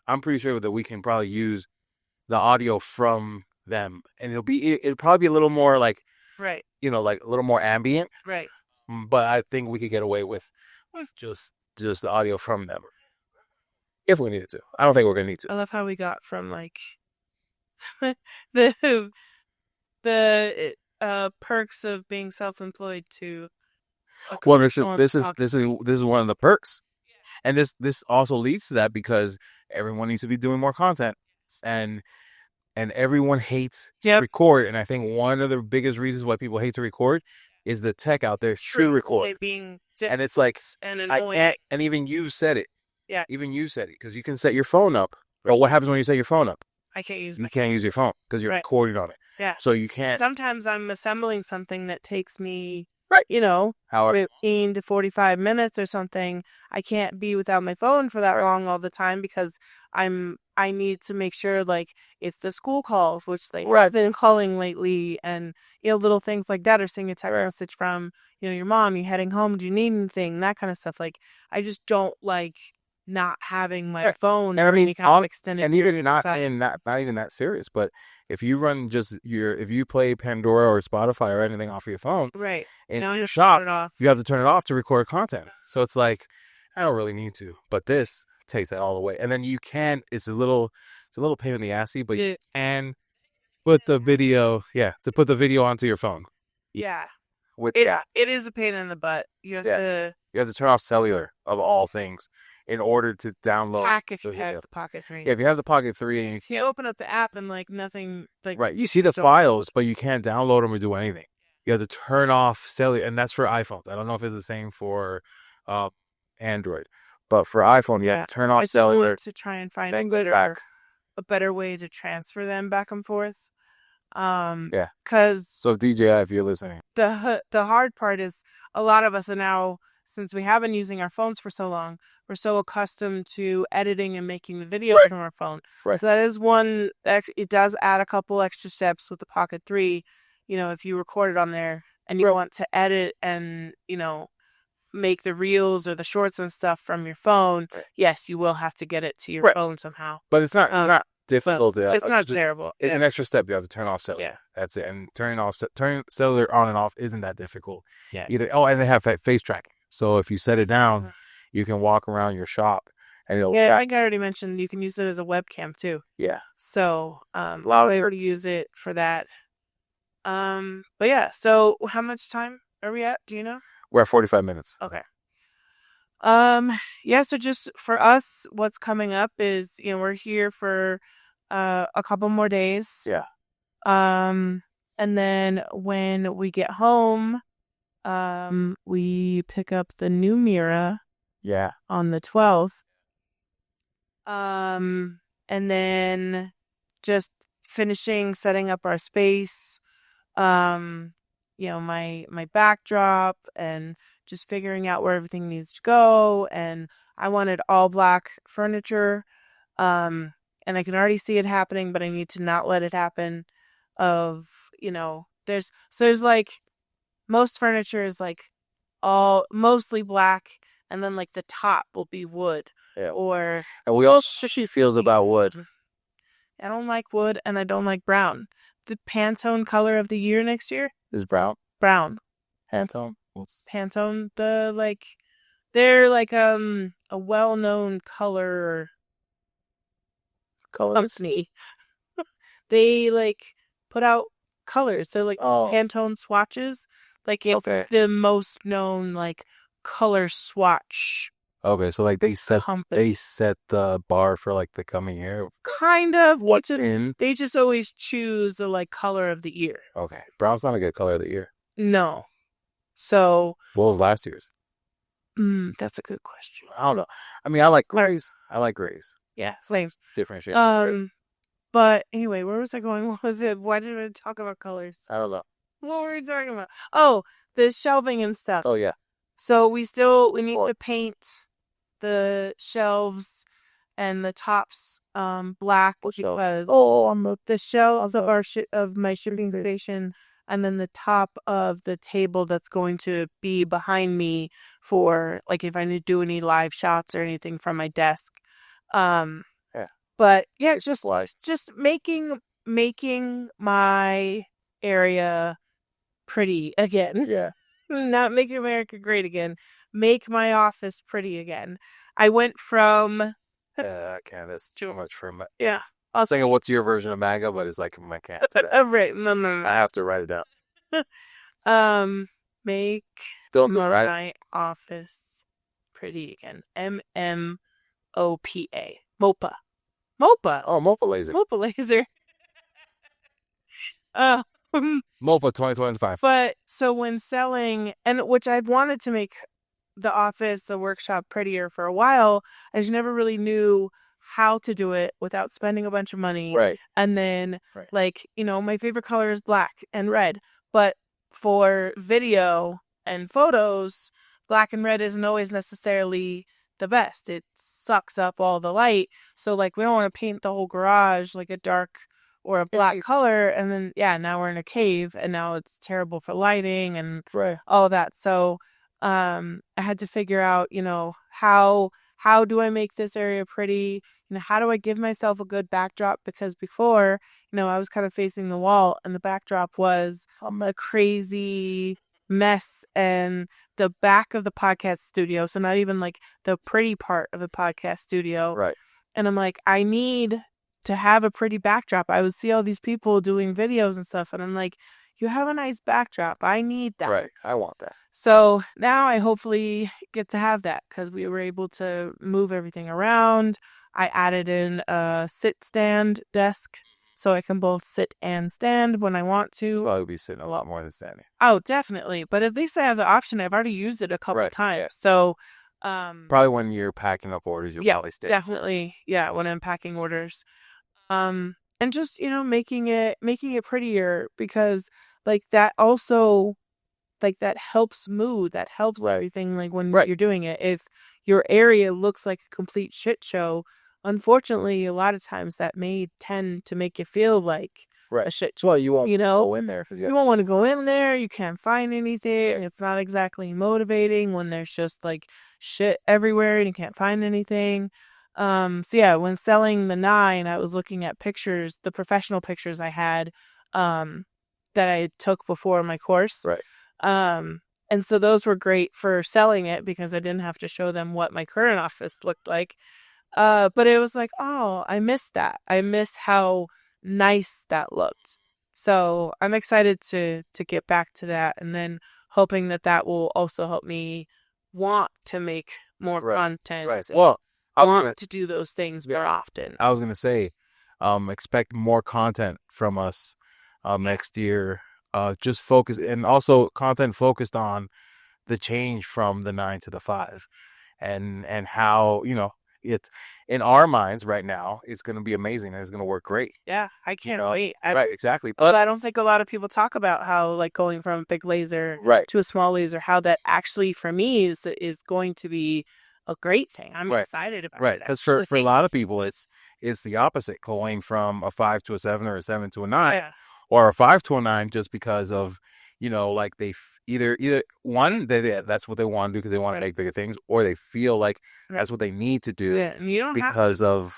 I'm pretty sure that we can probably use the audio from them, and it'll probably be a little more like, right, like a little more ambient, right. But I think we could get away with just the audio from them if we needed to. I don't think we're gonna need to. I love how we got from like the perks of being self-employed to. Well, this is one of the perks, and this also leads to that because everyone needs to be doing more content, and everyone hates to record. And I think one of the biggest reasons why people hate to record is the tech out there to record. And it's like, and and even you said it. Yeah. Even you said it, because you can set your phone up. Or what happens when you set your phone up? I can't use. You can't use your phone because you're recording on it. Yeah. So you can't. Sometimes I'm assembling something that takes me, 15 to 45 minutes or something. I can't be without my phone for that long all the time because I need to make sure like it's the school calls, which they've been calling lately, and little things like that, or seeing a text message from your mom, you heading home, do you need anything, that kind of stuff. Like I just don't like not having my phone or any kind of extended, and even not even that serious. But if you run if you play Pandora or Spotify or anything off of your phone, right? In you shop, turn it off. You have to turn it off to record content. So it's like, I don't really need to, but this takes that all away. And then you can. It's a little pain in the assy, but you can put the video. Yeah, to put the video onto your phone. Yeah. It is a pain in the butt. You have to turn off cellular of all things in order to download. If you have the Pocket 3. Yeah, if you have the Pocket 3 and you can't open up the app and like nothing. Like right, you see the files, but you can't download them or do anything. You have to turn off cellular, and that's for iPhones. I don't know if it's the same for Android, but for iPhone, you have to turn off cellular to try and find a better way to transfer them back and forth. Because so DJI, if you're listening, the hard part is a lot of us are now, since we have been using our phones for so long, we're so accustomed to editing and making the videos from our phone. Right. So that is one. It does add a couple extra steps with the Pocket 3. If you record it on there and you want to edit and make the reels or the shorts and stuff from your phone, yes, you will have to get it to your phone somehow. But it's not difficult. It's not terrible. It's an extra step. You have to turn off cellular. Yeah, that's it. And turning cellular on and off isn't that difficult. Yeah. And they have face tracking. So if you set it down, you can walk around your shop and it'll. Yeah, I already mentioned you can use it as a webcam too. Yeah. So a lot of people use it for that. But yeah. So how much time are we at? Do you know? We're at 45 minutes. Okay. Yeah, so just for us, what's coming up is, we're here for a couple more days. Yeah. And then when we get home, we pick up the new Mira. Yeah. On the 12th. And then just finishing setting up our space. My backdrop, and just figuring out where everything needs to go. And I wanted all black furniture. And I can already see it happening, but I need to not let it happen. There's like, most furniture is like all mostly black, and then like the top will be wood. Yeah. And we all she feels about wood. I don't like wood, and I don't like brown. The Pantone color of the year next year is brown. Brown. Pantone. Pantone. They're like a well-known color company. they like put out colors. They're like Oh. Pantone swatches. Like it's the most known like color swatch. Okay, so like they set company. the bar for like the coming year. Kind of. What's in? They just always choose the like color of the year. Okay, brown's not a good color of the year. No. So what was last year's? That's a good question. I don't know. I mean, I like grays. Yeah, same. Different shade. But anyway, where was I going? What was it? Why did I talk about colors? I don't know. What were we talking about? Oh, the shelving and stuff. Oh yeah. So we need to paint the shelves and the tops black because on the shelves of my shipping station, and then the top of the table that's going to be behind me for like if I need to do any live shots or anything from my desk. But yeah, it's just making my area pretty again. Yeah. Not make America great again. Make my office pretty again. I went from that's too much for my. Yeah. I was thinking, what's your version of MAGA? But it's like I can't. Right. No. I have to write it down. Make my office pretty again. MMOPA. MOPA. MOPA. Oh, MOPA laser. MOPA laser. MOPA 2025. But so when selling, and which I'd wanted to make the office, the workshop prettier for a while, I just never really knew how to do it without spending a bunch of money. Right. And then, like, my favorite color is black and red. But for video and photos, black and red isn't always necessarily the best. It sucks up all the light. So, like, we don't want to paint the whole garage like a dark or a black color. And then, now we're in a cave and now it's terrible for lighting and all of that. So, I had to figure out, how do I make this area pretty? How do I give myself a good backdrop? Because before, I was kind of facing the wall and the backdrop was a crazy mess and the back of the podcast studio. So not even like the pretty part of the podcast studio. Right. And I'm like, I need to have a pretty backdrop. I would see all these people doing videos and stuff. And I'm like, you have a nice backdrop. I need that. Right. I want that. So now I hopefully get to have that because we were able to move everything around. I added in a sit-stand desk so I can both sit and stand when I want to. Well, I would be sitting a lot more than standing. Oh, definitely. But at least I have the option. I've already used it a couple of times. Yeah. So probably when you're packing up orders, you'll probably stay. Definitely. Yeah, when I'm packing orders. And just, making it prettier because like that also like that helps mood, that helps everything. Like when you're doing it, if your area looks like a complete shit show, unfortunately, a lot of times that may tend to make you feel like a shit show. Well, you won't go in there. You won't want to go in there. You can't find anything. It's not exactly motivating when there's just like shit everywhere and you can't find anything. So yeah, when selling the 9, I was looking at pictures, the professional pictures I had, that I took before my course. Right. And so those were great for selling it because I didn't have to show them what my current office looked like. But it was like, oh, I missed that. I miss how nice that looked. So I'm excited to get back to that and then hoping that will also help me want to make more content. Right. Well, I want to do those things more often. I was going to say, expect more content from us next year. Just focus and also content focused on the change from the 9 to the 5 and how, it's in our minds right now, it's going to be amazing and it's going to work great. Yeah, I can't wait. Right, exactly. But I don't think a lot of people talk about how like going from a big laser to a small laser, how that actually for me is going to be a great thing. I'm excited about it. Right, because for a lot of people, it's the opposite, going from a 5 to a 7 or a 7 to a 9. Yeah. Or a 5 to a 9 just because of, like they either one, that's what they want to do because they want to make bigger things, or they feel like that's what they need to do and you don't because of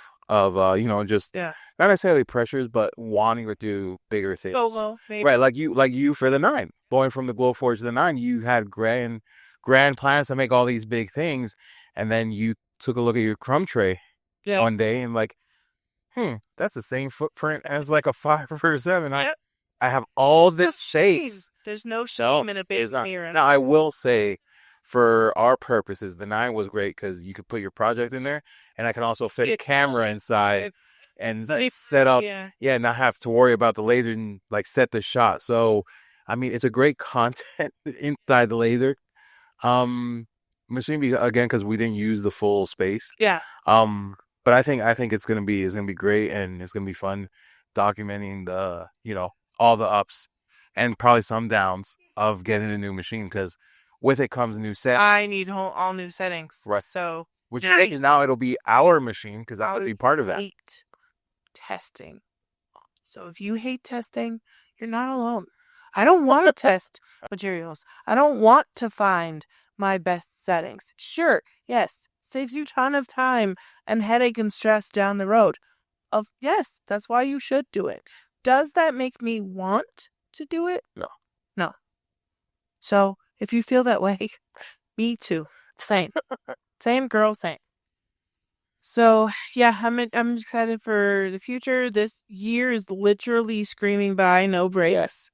just not necessarily pressures, but wanting to do bigger things. Solo, maybe. Right, like you for the 9, going from the Glowforge to the 9, you had grand plans to make all these big things, and then you took a look at your crumb tray one day and like, that's the same footprint as like a 5 or a 7. Yep. I have all It's this just space. There's no shame in a big It's not. mirror. Now, I will say, for our purposes, the 9 was great because you could put your project in there, and I can also fit a camera inside and set up, not have to worry about the laser and like set the shot. So, I mean, it's a great content inside the laser. Machine again because we didn't use the full space. Yeah. But I think it's gonna be great, and it's gonna be fun documenting the all the ups and probably some downs of getting a new machine, because with it comes a new set. I need all new settings. Right. So which is now it'll be our machine because I would be part of that. Hate testing. So if you hate testing, you're not alone. I don't want to test materials. I don't want to find my best settings. Sure, yes, saves you a ton of time and headache and stress down the road. Yes, that's why you should do it. Does that make me want to do it? No. So if you feel that way, me too. Same. Same girl, same. So yeah, I'm excited for the future. This year is literally screaming by, no breaks.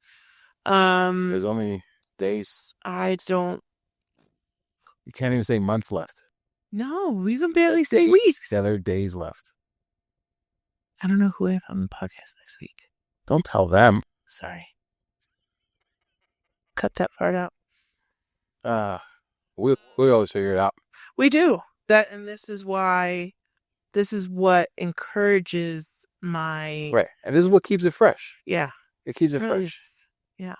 There's only days. You can't even say months left. No, we can barely say weeks. Yeah, there are days left. I don't know who I have on the podcast next week. Don't tell them. Sorry. Cut that part out. We always figure it out. We do. And this is what encourages my... Right. And this is what keeps it fresh. Yeah. It keeps it fresh. Yeah.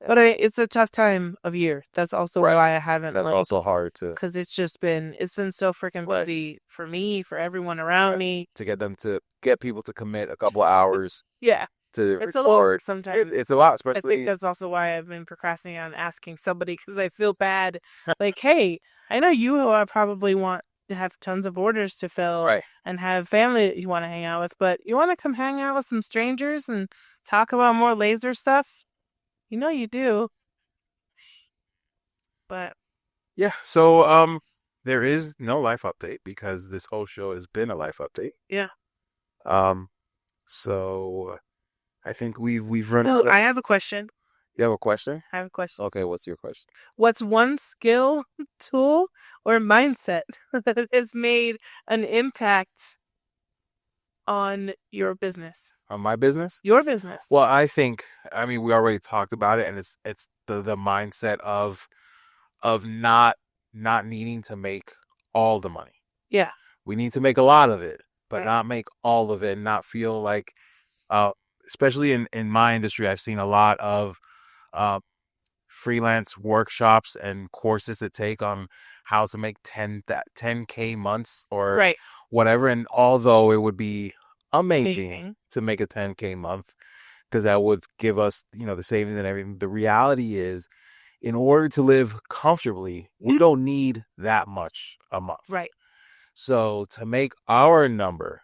But it's a tough time of year. That's also why I haven't... That's also hard to... Because it's been so freaking busy for me, for everyone around me. To get people to commit a couple of hours. Yeah. To it's record. A lot sometimes. It's a lot, especially... I think that's also why I've been procrastinating on asking somebody, because I feel bad. Like, hey, I know you probably want to have tons of orders to fill, right, and have family that you want to hang out with, but you want to come hang out with some strangers and talk about more laser stuff? You know you do. But yeah, so there is no life update because this whole show has been a life update. Yeah. So I think we've run. No, I have a question. You have a question? I have a question. Okay, what's your question? What's one skill, tool, or mindset that has made an impact on your business? On my business? Your business. Well, I mean, we already talked about it, and it's the mindset of not needing to make all the money. Yeah. We need to make a lot of it, but not make all of it, and not feel like, especially in my industry, I've seen a lot of freelance workshops and courses that take on how to make 10K months or whatever. And although it would be amazing to make a 10K month, because that would give us, the savings and everything, the reality is, in order to live comfortably, we don't need that much a month. Right. So to make our number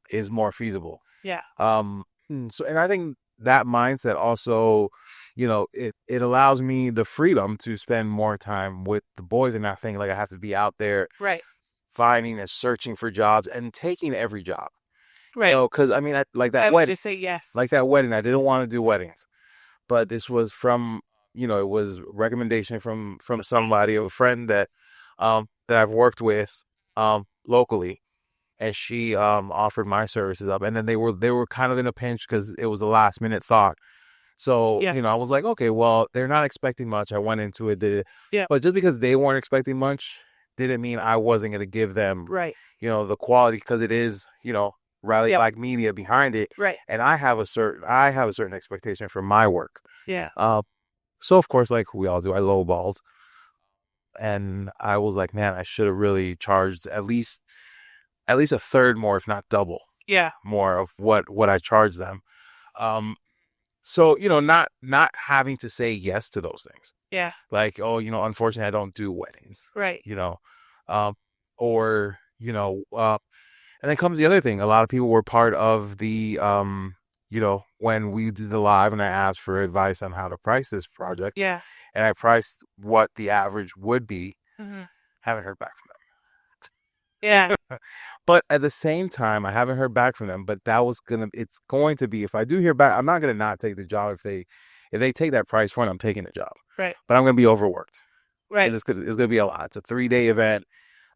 is more feasible. Yeah. So, and I think that mindset also, it allows me the freedom to spend more time with the boys and not think like I have to be out there finding and searching for jobs and taking every job. Right. Because I mean, I wedding. Would just say yes. Like that wedding, I didn't want to do weddings, but this was from, it was recommendation from somebody, a friend that I've worked with locally. And she offered my services up, and then they were kind of in a pinch because it was a last minute thought. So I was like, okay, well, they're not expecting much. I went into it, did it, but just because they weren't expecting much didn't mean I wasn't going to give them the quality, because it is Riley Black Media behind it, and I have a certain expectation for my work. So of course, like we all do, I lowballed, and I was like, man, I should have really charged at least a third more, if not double. More of what I charge them. So, not having to say yes to those things. Yeah. Like, oh, unfortunately I don't do weddings. Right. Or, and then comes the other thing. A lot of people were part of the, when we did the live and I asked for advice on how to price this project. Yeah. And I priced what the average would be. Haven't heard back from them. Yeah. But at the same time, I haven't heard back from them. But it's going to be, if I do hear back, I'm not gonna not take the job if they take that price point. I'm taking the job. Right. But I'm gonna be overworked. Right. It's gonna be a lot. It's a 3-day event.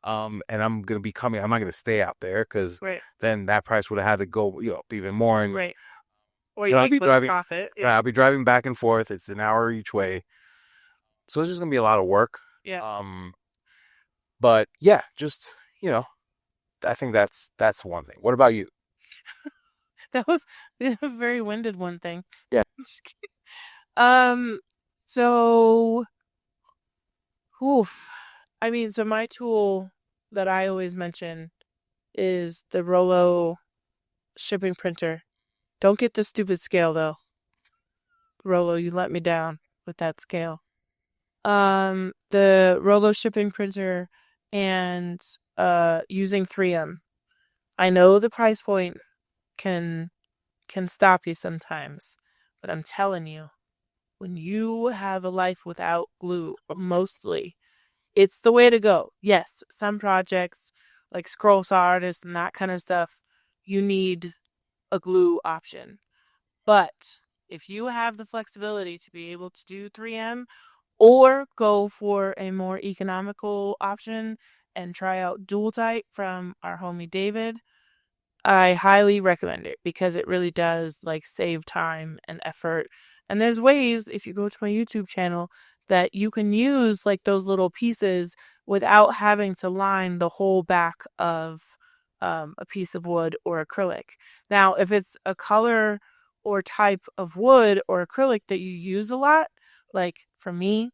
And I'm gonna be coming. I'm not gonna stay out there because Right. then that price would have had to go, up even more. And Right. Or I'll be driving. profit. Yeah, I'll be driving back and forth. It's an hour each way, so it's just gonna be a lot of work. Yeah. But yeah, just I think that's one thing. What about you? That was a very winded one thing. Yeah. So, oof. I mean, so my tool that I always mention is the Rollo shipping printer. Don't get the stupid scale though. Rollo, you let me down with that scale. The Rollo shipping printer and using 3M. I know the price point can stop you sometimes, but I'm telling you, when you have a life without glue, mostly, it's the way to go. Yes, some projects like scroll saw artists and that kind of stuff, you need a glue option. But if you have the flexibility to be able to do 3M or go for a more economical option and try out dual type from our homie David, I highly recommend it because it really does save time and effort. And there's ways, if you go to my YouTube channel, that you can use those little pieces without having to line the whole back of a piece of wood or acrylic. Now, if it's a color or type of wood or acrylic that you use a lot, like for me,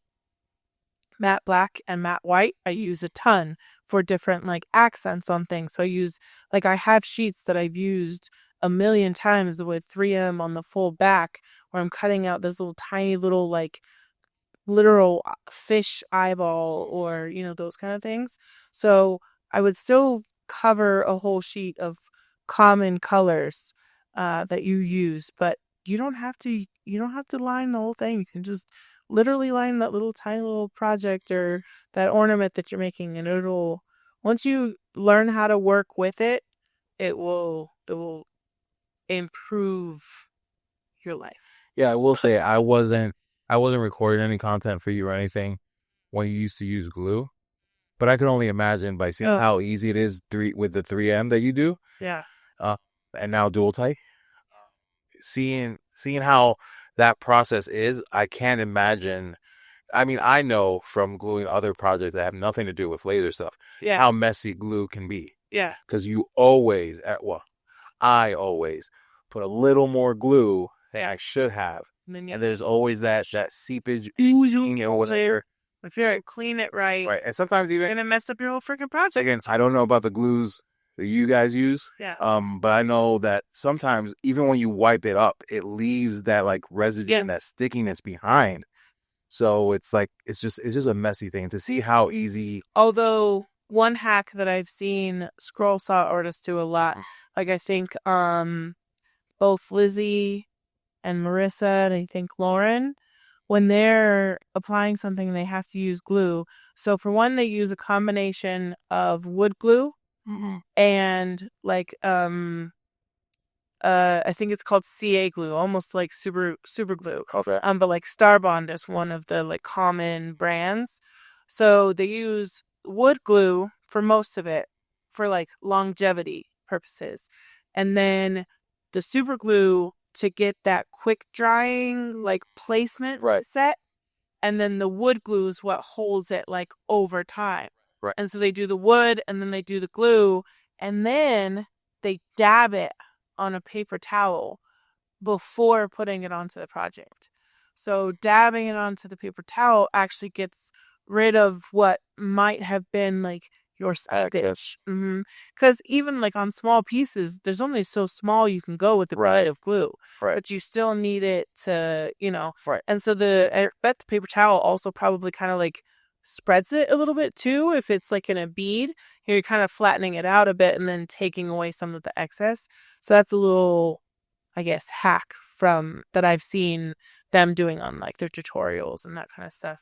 matte black and matte white, I use a ton for different accents on things. So I use I have sheets that I've used a million times with 3M on the full back where I'm cutting out this little tiny little literal fish eyeball or those kind of things. So I would still cover a whole sheet of common colors that you use, but you don't have to line the whole thing. You can just literally line that little tiny little project or that ornament that you're making, and it'll, once you learn how to work with it, it will improve your life. Yeah, I will say I wasn't recording any content for you or anything when you used to use glue, but I could only imagine by seeing how easy it is with the 3M that you do. Yeah. And now dual type. Seeing how that process is, I can't imagine. I mean, I know from gluing other projects that have nothing to do with laser stuff, how messy glue can be. Yeah. Because I always put a little more glue than I should have. And there's always that seepage oozing or whatever. If you don't clean it right. Right. And sometimes even, you're going to mess up your whole freaking project. Again, I don't know about the glues that you guys use. Yeah. But I know that sometimes even when you wipe it up, it leaves that residue and that stickiness behind. So it's just a messy thing to see how easy. Although one hack that I've seen scroll saw artists do a lot, I think both Lizzie and Marissa and I think Lauren, when they're applying something, they have to use glue. So for one, they use a combination of wood glue and I think it's called CA glue, almost like super glue. Okay. But Starbond is one of the common brands. So they use wood glue for most of it for longevity purposes. And then the super glue to get that quick drying placement set. And then the wood glue is what holds it over time. Right. And so they do the wood and then they do the glue and then they dab it on a paper towel before putting it onto the project. So dabbing it onto the paper towel actually gets rid of what might have been your stitch. Because even on small pieces, there's only so small you can go with the bit of glue. Right. But you still need it to, Right. And so I bet the paper towel also probably kind of spreads it a little bit too. If it's in a bead, you're kind of flattening it out a bit and then taking away some of the excess. So that's a little, I guess, hack from that I've seen them doing on their tutorials and that kind of stuff.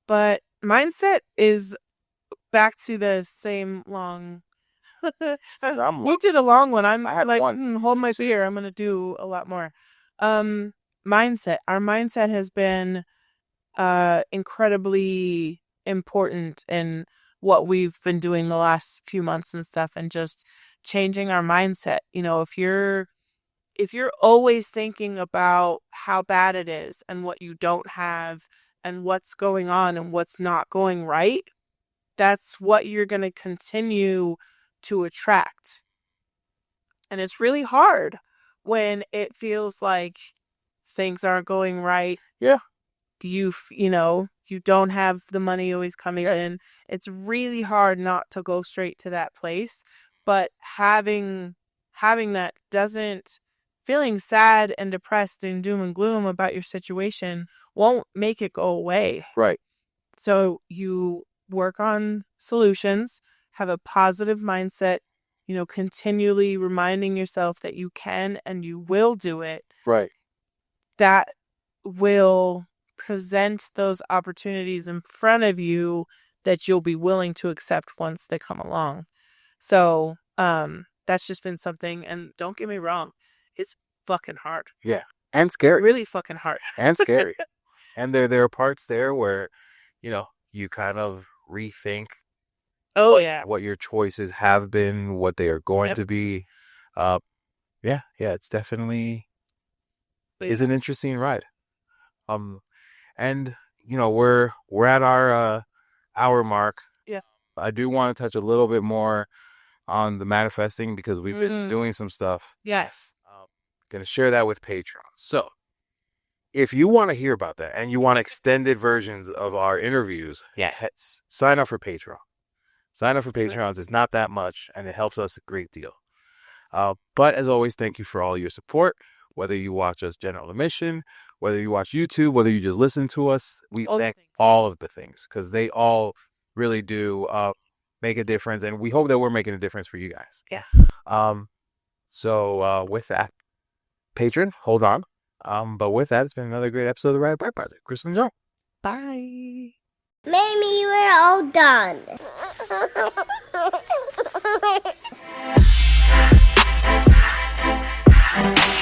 But mindset is back to the same long. I'm We did a long one. I'm I had like, one. hold my beer. I'm gonna do a lot more. Mindset. Our mindset has been incredibly important in what we've been doing the last few months and stuff, and just changing our mindset. If you're always thinking about how bad it is and what you don't have and what's going on and what's not going right, that's what you're going to continue to attract. And it's really hard when it feels like things aren't going right. Yeah. You don't have the money always coming in. It's really hard not to go straight to that place. But having that doesn't, feeling sad and depressed and doom and gloom about your situation won't make it go away. Right. So you work on solutions, have a positive mindset, continually reminding yourself that you can and you will do it. Right. That will present those opportunities in front of you that you'll be willing to accept once they come along. So, that's just been something, and don't get me wrong, it's fucking hard. Yeah. And scary. Really fucking hard. And scary. And there are parts there where, you kind of rethink what your choices have been, what they are going to be. Yeah, it's definitely is an interesting ride. And we're at our hour mark. Yeah. I do want to touch a little bit more on the manifesting because we've been doing some stuff. Yes. Gonna share that with Patreon. So if you want to hear about that and you want extended versions of our interviews, sign up for Patreon. Sign up for Patreons. It's not that much, and it helps us a great deal. But as always, thank you for all your support. Whether you watch us general admission, whether you watch YouTube, whether you just listen to us, we thank all of the things because they all really do make a difference, and we hope that we're making a difference for you guys. Yeah. So with that, patron, hold on. But with that, it's been another great episode of the Ride Bike Project. Chris and John. Bye. Maybe we're all done.